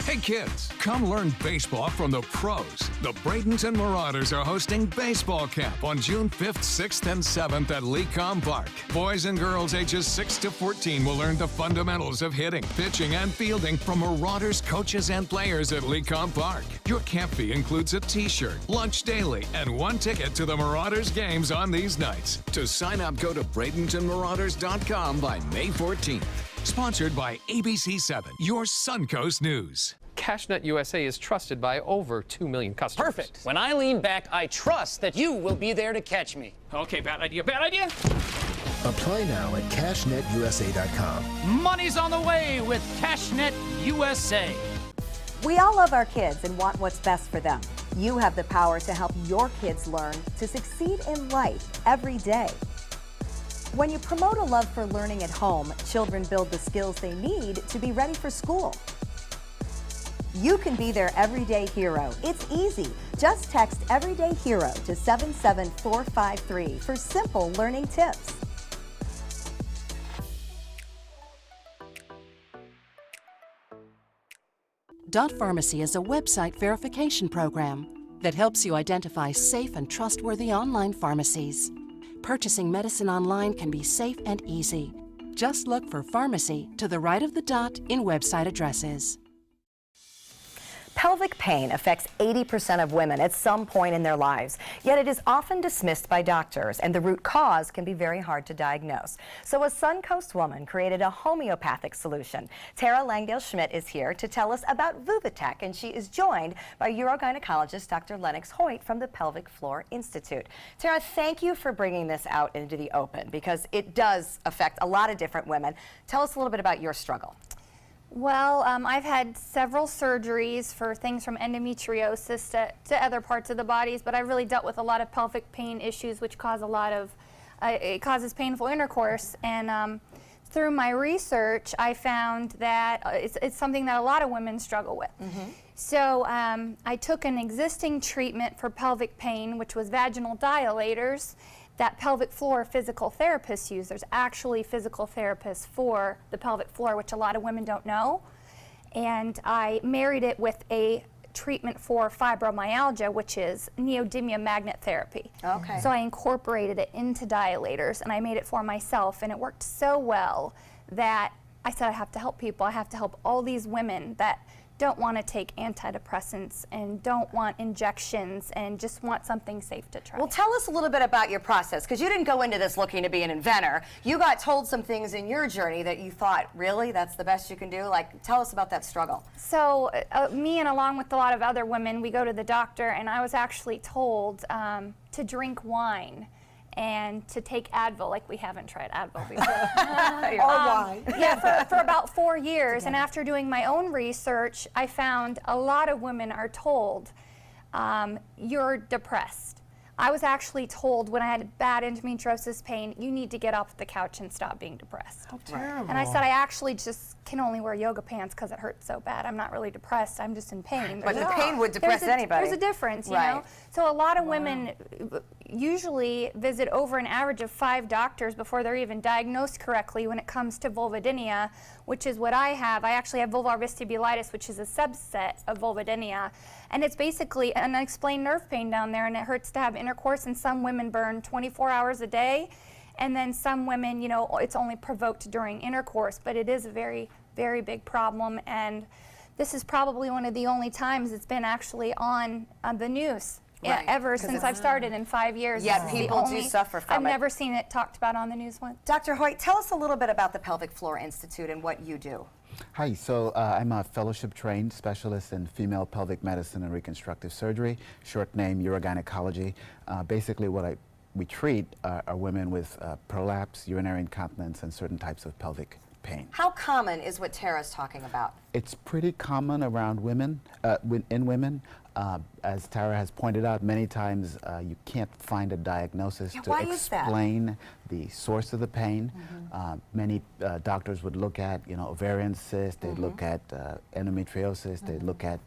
Hey kids, come learn baseball from the pros. The Bradenton Marauders are hosting baseball camp on June 5th, 6th, and 7th at Lecom Park. Boys and girls ages 6 to 14 will learn the fundamentals of hitting, pitching, and fielding from Marauders coaches and players at Lecom Park. Your camp fee includes a t-shirt, lunch daily, and 1 ticket to the Marauders games on these nights. To sign up, go to BradentonMarauders.com by May 14th. Sponsored by ABC 7, your Suncoast News. CashNet USA is trusted by over 2 million customers. Perfect. When I lean back, I trust that you will be there to catch me. Okay, bad idea, bad idea. Apply now at CashNetUSA.com. Money's on the way with CashNet USA. We all love our kids and want what's best for them. You have the power to help your kids learn to succeed in life every day. When you promote a love for learning at home, children build the skills they need to be ready for school. You can be their everyday hero. It's easy. Just text Everyday Hero to 77453 for simple learning tips. Dot Pharmacy is a website verification program that helps you identify safe and trustworthy online pharmacies. Purchasing medicine online can be safe and easy. Just look for pharmacy to the right of the dot in website addresses. Pelvic pain affects 80% of women at some point in their lives, yet it is often dismissed by doctors, and the root cause can be very hard to diagnose. So a Suncoast woman created a homeopathic solution. Tara Langdale-Schmidt is here to tell us about Vuvatech, and she is joined by urogynecologist Dr. Lennox Hoyt from the Pelvic Floor Institute. Tara, thank you for bringing this out into the open, because it does affect a lot of different women. Tell us a little bit about your struggle. Well, I've had several surgeries for things from endometriosis to other parts of the bodies, but I really dealt with a lot of pelvic pain issues, which cause a lot of, it causes painful intercourse. And through my research, I found that it's something that a lot of women struggle with. So I took an existing treatment for pelvic pain, which was vaginal dilators, that pelvic floor physical therapists use. There's actually physical therapists for the pelvic floor, which a lot of women don't know. And I married it with a treatment for fibromyalgia, which is neodymium magnet therapy. Okay. So I incorporated it into dilators, and I made it for myself, and it worked so well that I said I have to help people. I have to help all these women that don't want to take antidepressants and don't want injections and just want something safe to try. Well, tell us a little bit about your process, because you didn't go into this looking to be an inventor. You got told some things in your journey that you thought, really, that's the best you can do? Like, tell us about that struggle. So me and along with a lot of other women, we go to the doctor, and I was actually told to drink wine and to take Advil, like we haven't tried Advil before. Or wine. Yeah, for about 4 years. And after doing my own research, I found a lot of women are told, you're depressed. I was actually told when I had bad endometriosis pain, you need to get off the couch and stop being depressed. Oh, terrible. And I said, I actually just can only wear yoga pants because it hurts so bad. I'm not really depressed, I'm just in pain. But the pain would depress anybody. There's a difference, you know? So a lot of women usually visit over an average of 5 doctors before they're even diagnosed correctly when it comes to vulvodynia, which is what I have. I actually have vulvar vestibulitis, which is a subset of vulvodynia. And it's basically an unexplained nerve pain down there, and it hurts to have intercourse, and some women burn 24 hours a day, and then some women, you know, it's only provoked during intercourse, but it is a very, very big problem, and this is probably one of the only times it's been actually on the news. Right. Ever since I've started in 5 years. Yet people do suffer from it. I've never seen it talked about on the news once. Dr. Hoyt, tell us a little bit about the Pelvic Floor Institute and what you do. Hi, so I'm a fellowship-trained specialist in female pelvic medicine and reconstructive surgery, short name urogynecology. Basically what we treat are women with prolapse, urinary incontinence, and certain types of pelvic pain. How common is what Tara's talking about? It's pretty common around women, in women. As Tara has pointed out many times, you can't find a diagnosis to explain the source of the pain. Many doctors would look at, you know, ovarian cyst, they'd look at endometriosis, they'd look at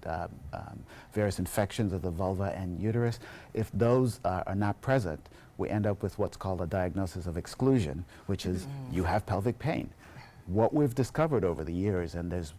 various infections of the vulva and uterus. If those are not present, we end up with what's called a diagnosis of exclusion, which is you have pelvic pain. What we've discovered over the years, and there's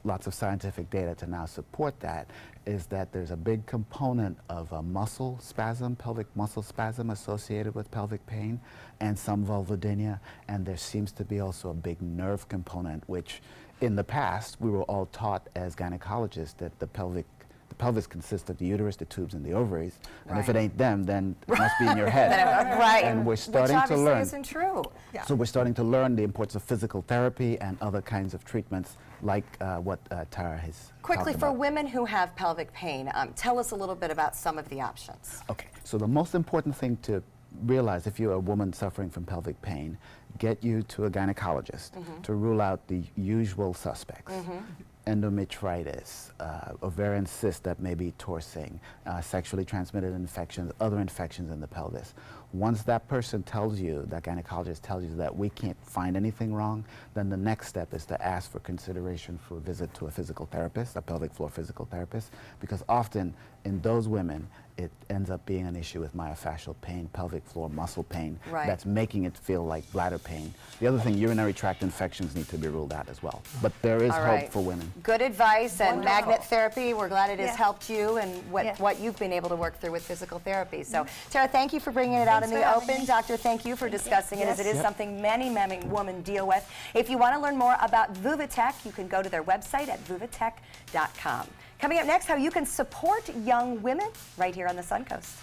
lots of scientific data to now support that, is that there's a big component of a muscle spasm, pelvic muscle spasm associated with pelvic pain, and some vulvodynia, and there seems to be also a big nerve component, which in the past we were all taught as gynecologists that the pelvis consists of the uterus, the tubes, and the ovaries, and if it ain't them, then it must be in your head. Right. And we're starting Which to learn. obviously isn't true. Yeah. So we're starting to learn the importance of physical therapy and other kinds of treatments like what Tara has Quickly, talked for about. women who have pelvic pain, tell us a little bit about some of the options. Okay, so the most important thing to realize if you're a woman suffering from pelvic pain, get you to a gynecologist to rule out the usual suspects. Endometritis, ovarian cyst that may be torsing, sexually transmitted infections, other infections in the pelvis. Once that person tells you, that gynecologist tells you that we can't find anything wrong, then the next step is to ask for consideration for a visit to a physical therapist, a pelvic floor physical therapist, because often in those women, it ends up being an issue with myofascial pain, pelvic floor muscle pain, that's making it feel like bladder pain. The other thing, urinary tract infections need to be ruled out as well. But there is hope for women. Good advice, and magnet therapy, we're glad it has helped you and what you've been able to work through with physical therapy. So, Tara, thank you for bringing it out in the open. Doctor, thank you for discussing it, as it is something many women deal with. If you want to learn more about VuvaTech, you can go to their website at vuvatech.com. Coming up next, how you can support young women right here on the Suncoast.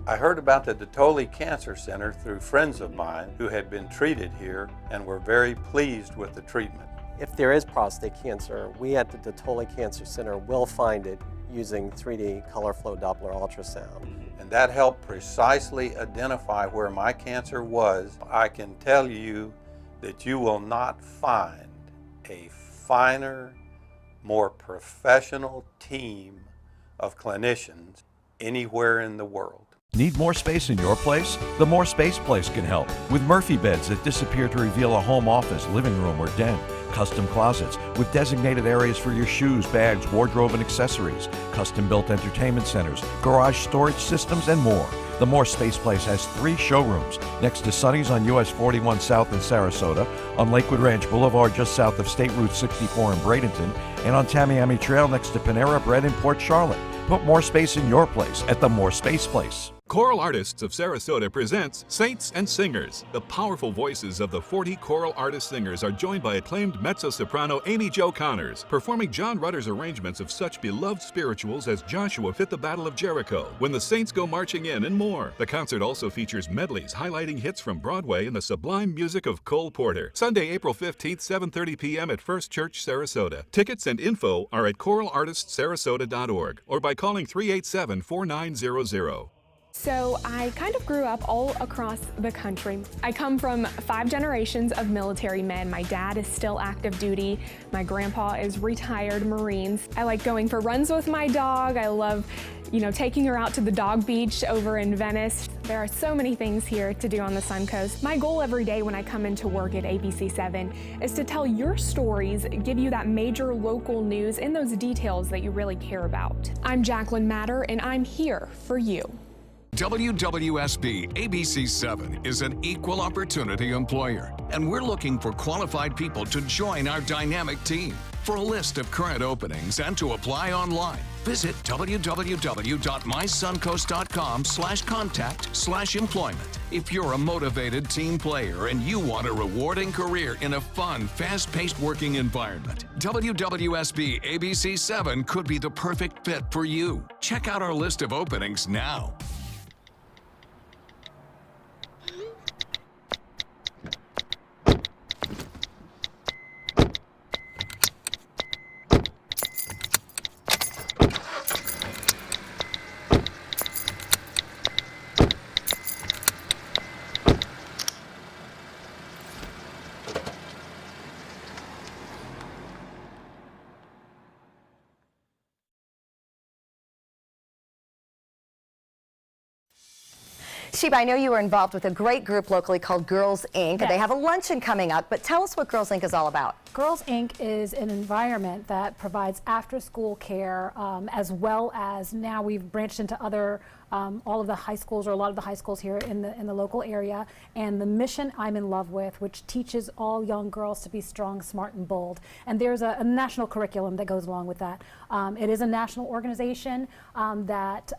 I heard about the Dotoli Cancer Center through friends of mine who had been treated here and were very pleased with the treatment. If there is prostate cancer, we at the Dotoli Cancer Center will find it using 3D color flow Doppler ultrasound. And that helped precisely identify where my cancer was. I can tell you that you will not find a finer, more professional team of clinicians anywhere in the world. Need more space in your place? The More Space Place can help with Murphy beds that disappear to reveal a home office, living room, or den. Custom closets with designated areas for your shoes, bags, wardrobe, and accessories. Custom-built entertainment centers, garage storage systems, and more. The More Space Place has 3 showrooms next to Sonny's on US 41 South in Sarasota, on Lakewood Ranch Boulevard just south of State Route 64 in Bradenton, and on Tamiami Trail next to Panera Bread in Port Charlotte. Put more space in your place at the More Space Place. Choral Artists of Sarasota presents Saints and Singers. The powerful voices of the 40 choral artist singers are joined by acclaimed mezzo-soprano Amy Jo Connors, performing John Rutter's arrangements of such beloved spirituals as Joshua Fit the Battle of Jericho, When the Saints Go Marching In, and more. The concert also features medleys highlighting hits from Broadway and the sublime music of Cole Porter. Sunday, April 15th, 7:30 p.m. at First Church, Sarasota. Tickets and info are at choralartistsarasota.org or by calling 387-4900. So I kind of grew up all across the country. I come from 5 generations of military men. My dad is still active duty. My grandpa is retired Marines. I like going for runs with my dog. I love you know, taking her out to the dog beach over in Venice. There are so many things here to do on the Suncoast. My goal every day when I come into work at ABC7 is to tell your stories, give you that major local news and those details that you really care about. I'm Jacqueline Matter, and I'm here for you. WWSB ABC7 is an equal opportunity employer, and we're looking for qualified people to join our dynamic team. For a list of current openings and to apply online, visit www.mysuncoast.com/contact/employment. If you're a motivated team player and you want a rewarding career in a fun, fast-paced working environment, WWSB ABC7 could be the perfect fit for you. Check out our list of openings now. Sheba, I know you were involved with a great group locally called Girls Inc. Yes. They have a luncheon coming up, but tell us what Girls Inc. is all about. Girls Inc. is an environment that provides after-school care, as well as now we've branched into other all of the high schools, or a lot of the high schools here in the local area, and the mission I'm in love with, which teaches all young girls to be strong, smart, and bold. And there's a national curriculum that goes along with that. It is a national organization that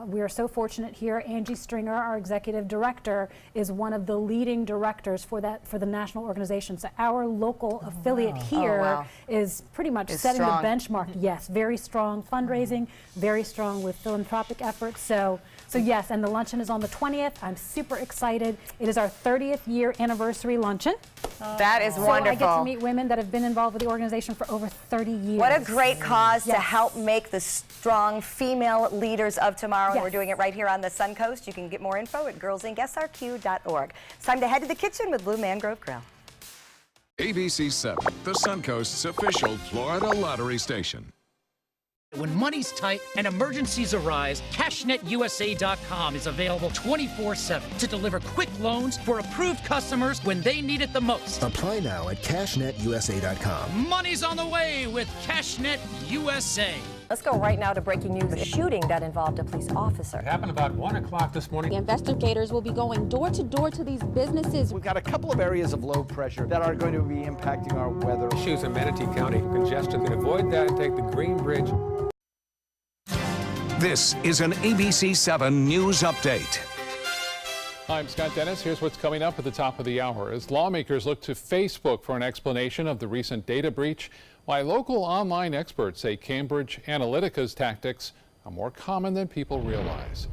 we are so fortunate here. Angie Stringer, our executive director, is one of the leading directors for the national organization. So our local affiliate here is pretty much setting the benchmark. Yes, very strong fundraising, very strong with philanthropic efforts. So yes, and the luncheon is on the 20th. I'm super excited. It is our 30th year anniversary luncheon. That is wonderful. So I get to meet women that have been involved with the organization for over 30 years. What a great cause to help make the strong female leaders of tomorrow. And we're doing it right here on the Suncoast. You can get more info at girlsincsrq.org. It's time to head to the kitchen with Blue Mangrove Grill. ABC7, the Suncoast's official Florida lottery station. When money's tight and emergencies arise, CashNetUSA.com is available 24/7 to deliver quick loans for approved customers when they need it the most. Apply now at CashNetUSA.com. Money's on the way with CashNet USA. Let's go right now to breaking news. A shooting that involved a police officer. It happened about 1 o'clock this morning. The investigators will be going door to door to these businesses. We've got a couple of areas of low pressure that are going to be impacting our weather. Issues in Manatee County. Congestion. Can avoid that and take the Green Bridge. This is an ABC7 News Update. I'm Scott Dennis. Here's what's coming up at the top of the hour. As lawmakers look to Facebook for an explanation of the recent data breach, why local online experts say Cambridge Analytica's tactics are more common than people realize.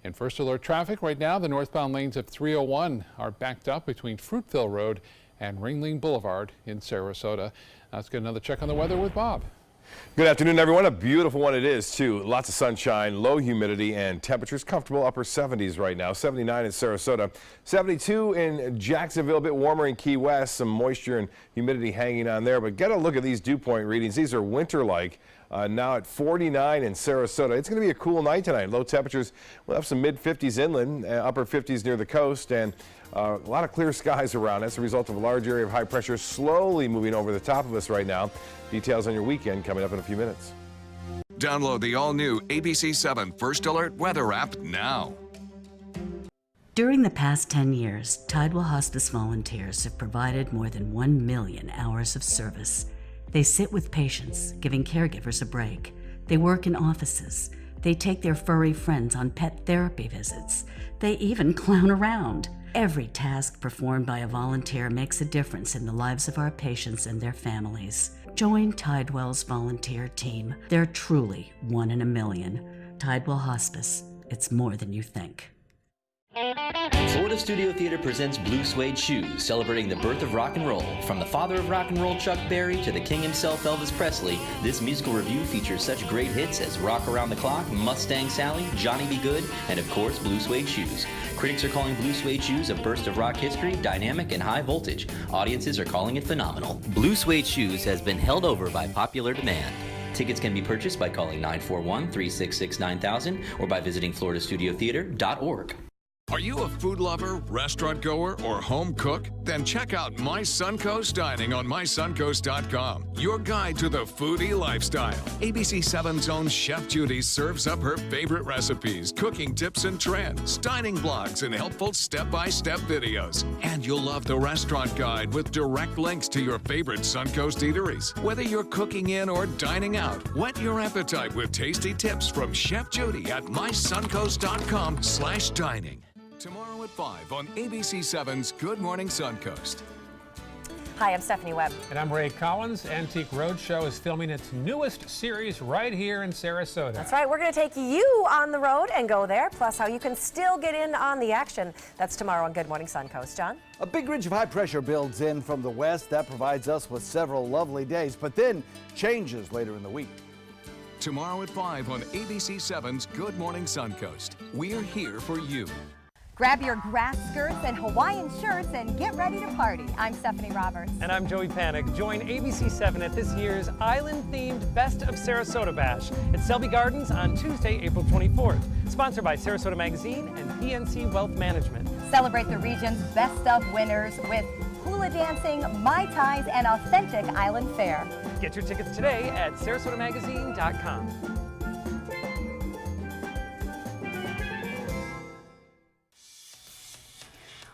In first alert traffic right now, the northbound lanes of 301 are backed up between Fruitville Road and Ringling Boulevard in Sarasota. Let's get another check on the weather with Bob. Good afternoon, everyone. A beautiful one it is, too. Lots of sunshine, low humidity, and temperatures comfortable upper 70s right now. 79 in Sarasota, 72 in Jacksonville, a bit warmer in Key West. Some moisture and humidity hanging on there. But get a look at these dew point readings. These are winter-like. Now at 49 in Sarasota. It's going to be a cool night tonight. Low temperatures, we'll have some mid-50s inland, upper 50s near the coast, and a lot of clear skies around as a result of a large area of high pressure slowly moving over the top of us right now. Details on your weekend coming up in a few minutes. Download the all-new ABC7 First Alert weather app now. During the past 10 years, Tidewell Hospice volunteers have provided more than 1 million hours of service. They sit with patients, giving caregivers a break. They work in offices. They take their furry friends on pet therapy visits. They even clown around. Every task performed by a volunteer makes a difference in the lives of our patients and their families. Join Tidewell's volunteer team. They're truly 1 in a million. Tidewell Hospice. It's more than you think. Florida Studio Theater presents Blue Suede Shoes, celebrating the birth of rock and roll. From the father of rock and roll, Chuck Berry, to the king himself, Elvis Presley, this musical review features such great hits as Rock Around the Clock, Mustang Sally, Johnny Be Good, and of course, Blue Suede Shoes. Critics are calling Blue Suede Shoes a burst of rock history, dynamic and high voltage. Audiences are calling it phenomenal. Blue Suede Shoes has been held over by popular demand. Tickets can be purchased by calling 941-366-9000 or by visiting floridastudiotheater.org. Are you a food lover, restaurant goer, or home cook? Then check out My Suncoast Dining on mysuncoast.com, your guide to the foodie lifestyle. ABC 7's own Chef Judy serves up her favorite recipes, cooking tips and trends, dining blogs, and helpful step-by-step videos. And you'll love the restaurant guide with direct links to your favorite Suncoast eateries. Whether you're cooking in or dining out, whet your appetite with tasty tips from Chef Judy at mysuncoast.com/dining. Tomorrow at 5 on ABC 7's Good Morning Suncoast. Hi, I'm Stephanie Webb. And I'm Ray Collins. Antique Roadshow is filming its newest series right here in Sarasota. That's right. We're going to take you on the road and go there, plus how you can still get in on the action. That's tomorrow on Good Morning Suncoast. John? A big ridge of high pressure builds in from the west. That provides us with several lovely days, but then changes later in the week. Tomorrow at 5 on ABC 7's Good Morning Suncoast. We're here for you. Grab your grass skirts and Hawaiian shirts and get ready to party. I'm Stephanie Roberts. And I'm Joey Panic. Join ABC 7 at this year's island-themed Best of Sarasota Bash at Selby Gardens on Tuesday, April 24th. Sponsored by Sarasota Magazine and PNC Wealth Management. Celebrate the region's best of winners with hula dancing, Mai Tais, and authentic island fare. Get your tickets today at sarasotamagazine.com.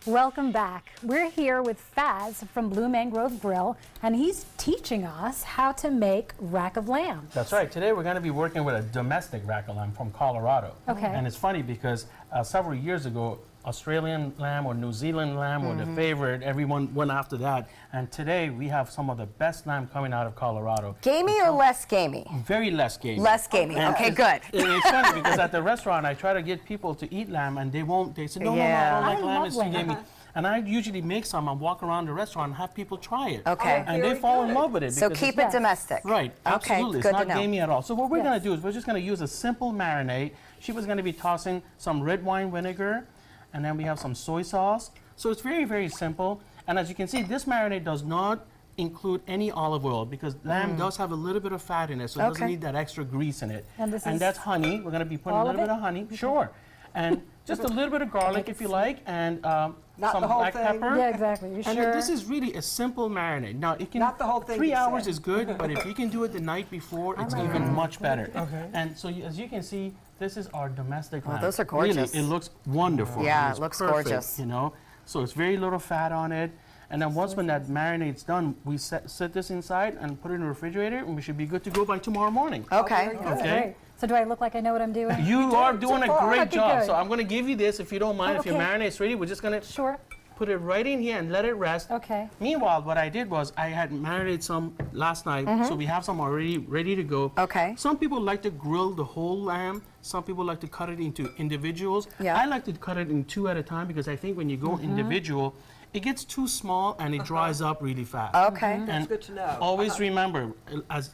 Welcome back. We're here with Faz from Blue Mangrove Grill, and he's teaching us how to make rack of lamb. That's right. Today we're going to be working with a domestic rack of lamb from Colorado. Okay. And it's funny because several years ago, Australian lamb or New Zealand lamb were the favorite. Everyone went after that. And today we have some of the best lamb coming out of Colorado. Gamey or less gamey? Very less gamey. Less gamey. And okay, good. It's funny because at the restaurant I try to get people to eat lamb and they won't. They say, no, no, I don't like lamb. It's too gamey. And I usually make some and walk around the restaurant and have people try it. Okay. And they fall in love with it. So keep it domestic. Right. Absolutely. Okay, it's not gamey at all. So what we're going to do is we're just going to use a simple marinade. She was going to be tossing some red wine vinegar, and then we have some soy sauce. So it's very, very simple. And as you can see, this marinade does not include any olive oil because lamb does have a little bit of fat in it, so it doesn't need that extra grease in it. And that's honey. We're going to be putting a little bit of honey. Sure. And just a little bit of garlic if you like, and some black pepper. Yeah, exactly. You and sure? this is really a simple marinade. Now, it can, Not the whole thing. 3 hours is good, but if you can do it the night before, it's even much better. Okay. And so as you can see, this is our domestic lamb. Those are gorgeous. Really, it looks wonderful. Yeah, it looks perfect, gorgeous. You know, so it's very little fat on it. And then once when that marinade's done, we set this inside and put it in the refrigerator, and we should be good to go by tomorrow morning. Okay. Okay. So do I look like I know what I'm doing? You are doing a great job. Good. So I'm going to give you this if you don't mind. If your Okay. marinade's ready, we're just going to put it right in here and let it rest. Okay. Meanwhile, what I did was I had marinated some last night, so we have some already ready to go. Okay. Some people like to grill the whole lamb. Some people like to cut it into individuals. Yeah. I like to cut it in 2 at a time because I think when you go individual, it gets too small and it dries up really fast. Okay. And That's good to know. always remember, as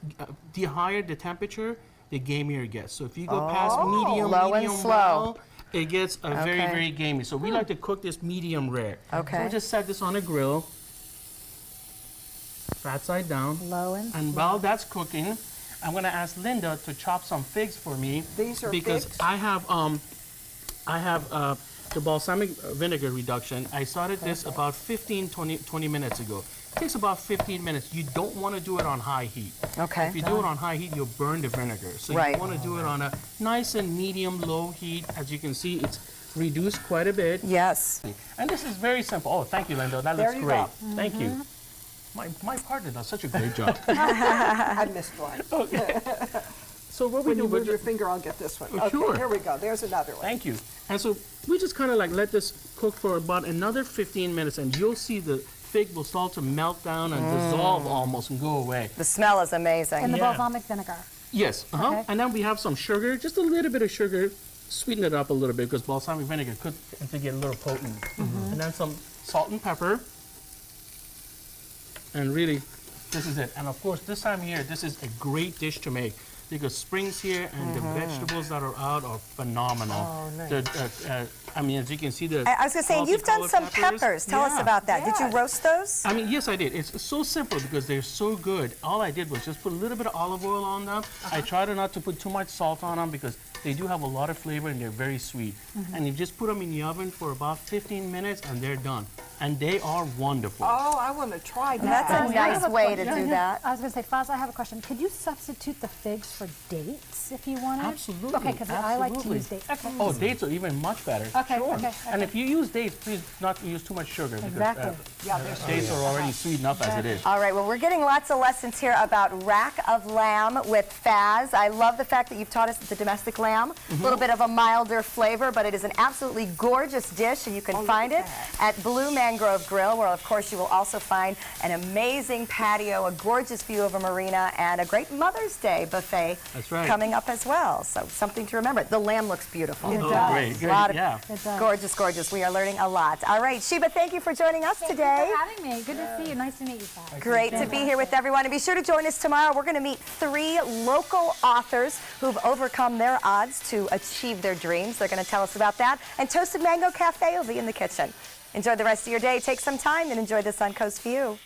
the higher the temperature, the gamier it gets. So if you go past medium, low and medium slow. well, it gets very, Okay. very gamey. So we like to cook this medium rare. Okay. So we just set this on a grill, fat side down. Low and And while that's cooking, I'm going to ask Linda to chop some figs for me. These are because figs? I have the balsamic vinegar reduction. I started this about 20 minutes ago. It takes about 15 minutes. You don't want to do it on high heat. Okay. If you do it on high heat, you'll burn the vinegar. So Right. you want to do it on a nice and medium low heat. As you can see, it's reduced quite a bit. Yes. And this is very simple. Oh, thank you, Linda. That There looks you great. go. Thank you. My partner does such a great job. I missed one. Okay. So what we When do, you we're move your just- finger, I'll get this one. Oh, Okay, sure. here we go. There's another one. Thank you. And so we just kind of like let this cook for about another 15 minutes, and you'll see the fig will start to melt down and dissolve almost and go away. The smell is amazing. And the Yeah. balsamic vinegar. Yes. Okay. And then we have some sugar, just a little bit of sugar, sweeten it up a little bit because balsamic vinegar could get a little potent. And then some salt and pepper. And really, this is it. And of course, this time of year, this is a great dish to make because spring's here and the vegetables that are out are phenomenal. Oh, nice. I mean, as you can see, the I was going to say, you've done some peppers. Tell us about that. Did you roast those? I mean, yes, I did. It's so simple because they're so good. All I did was just put a little bit of olive oil on them. I try not to put too much salt on them because they do have a lot of flavor and they're very sweet. And you just put them in the oven for about 15 minutes and they're done. And they are wonderful. Oh, I want to try that. That's a nice way to do that. I was going to say, Faz, I have a question. Could you substitute the figs for dates if you wanted? Absolutely. Okay, because I like to use dates. Okay. Oh, dates are even much better. Okay, sure. okay. And if you use dates, please not use too much sugar. Exactly. Because dates are already sweet enough as it is. All right, well, we're getting lots of lessons here about rack of lamb with Faz. I love the fact that you've taught us the domestic lamb. A little bit of a milder flavor, but it is an absolutely gorgeous dish, and you can find it at Blue Mangrove Grill, where, of course, you will also find an amazing patio, a gorgeous view of a marina, and a great Mother's Day buffet coming up as well. So something to remember. The lamb looks beautiful. It does. Great. A lot of It does. gorgeous, gorgeous. We are learning a lot. All right, Sheba, thank you for joining us today. Thank you for having me. Good to see you. Nice to meet you, Faz. Great to be here with everyone. And be sure to join us tomorrow. We're going to meet 3 local authors who've overcome their odds to achieve their dreams. They're going to tell us about that. And Toasted Mango Cafe will be in the kitchen. Enjoy the rest of your day. Take some time and enjoy the Suncoast view.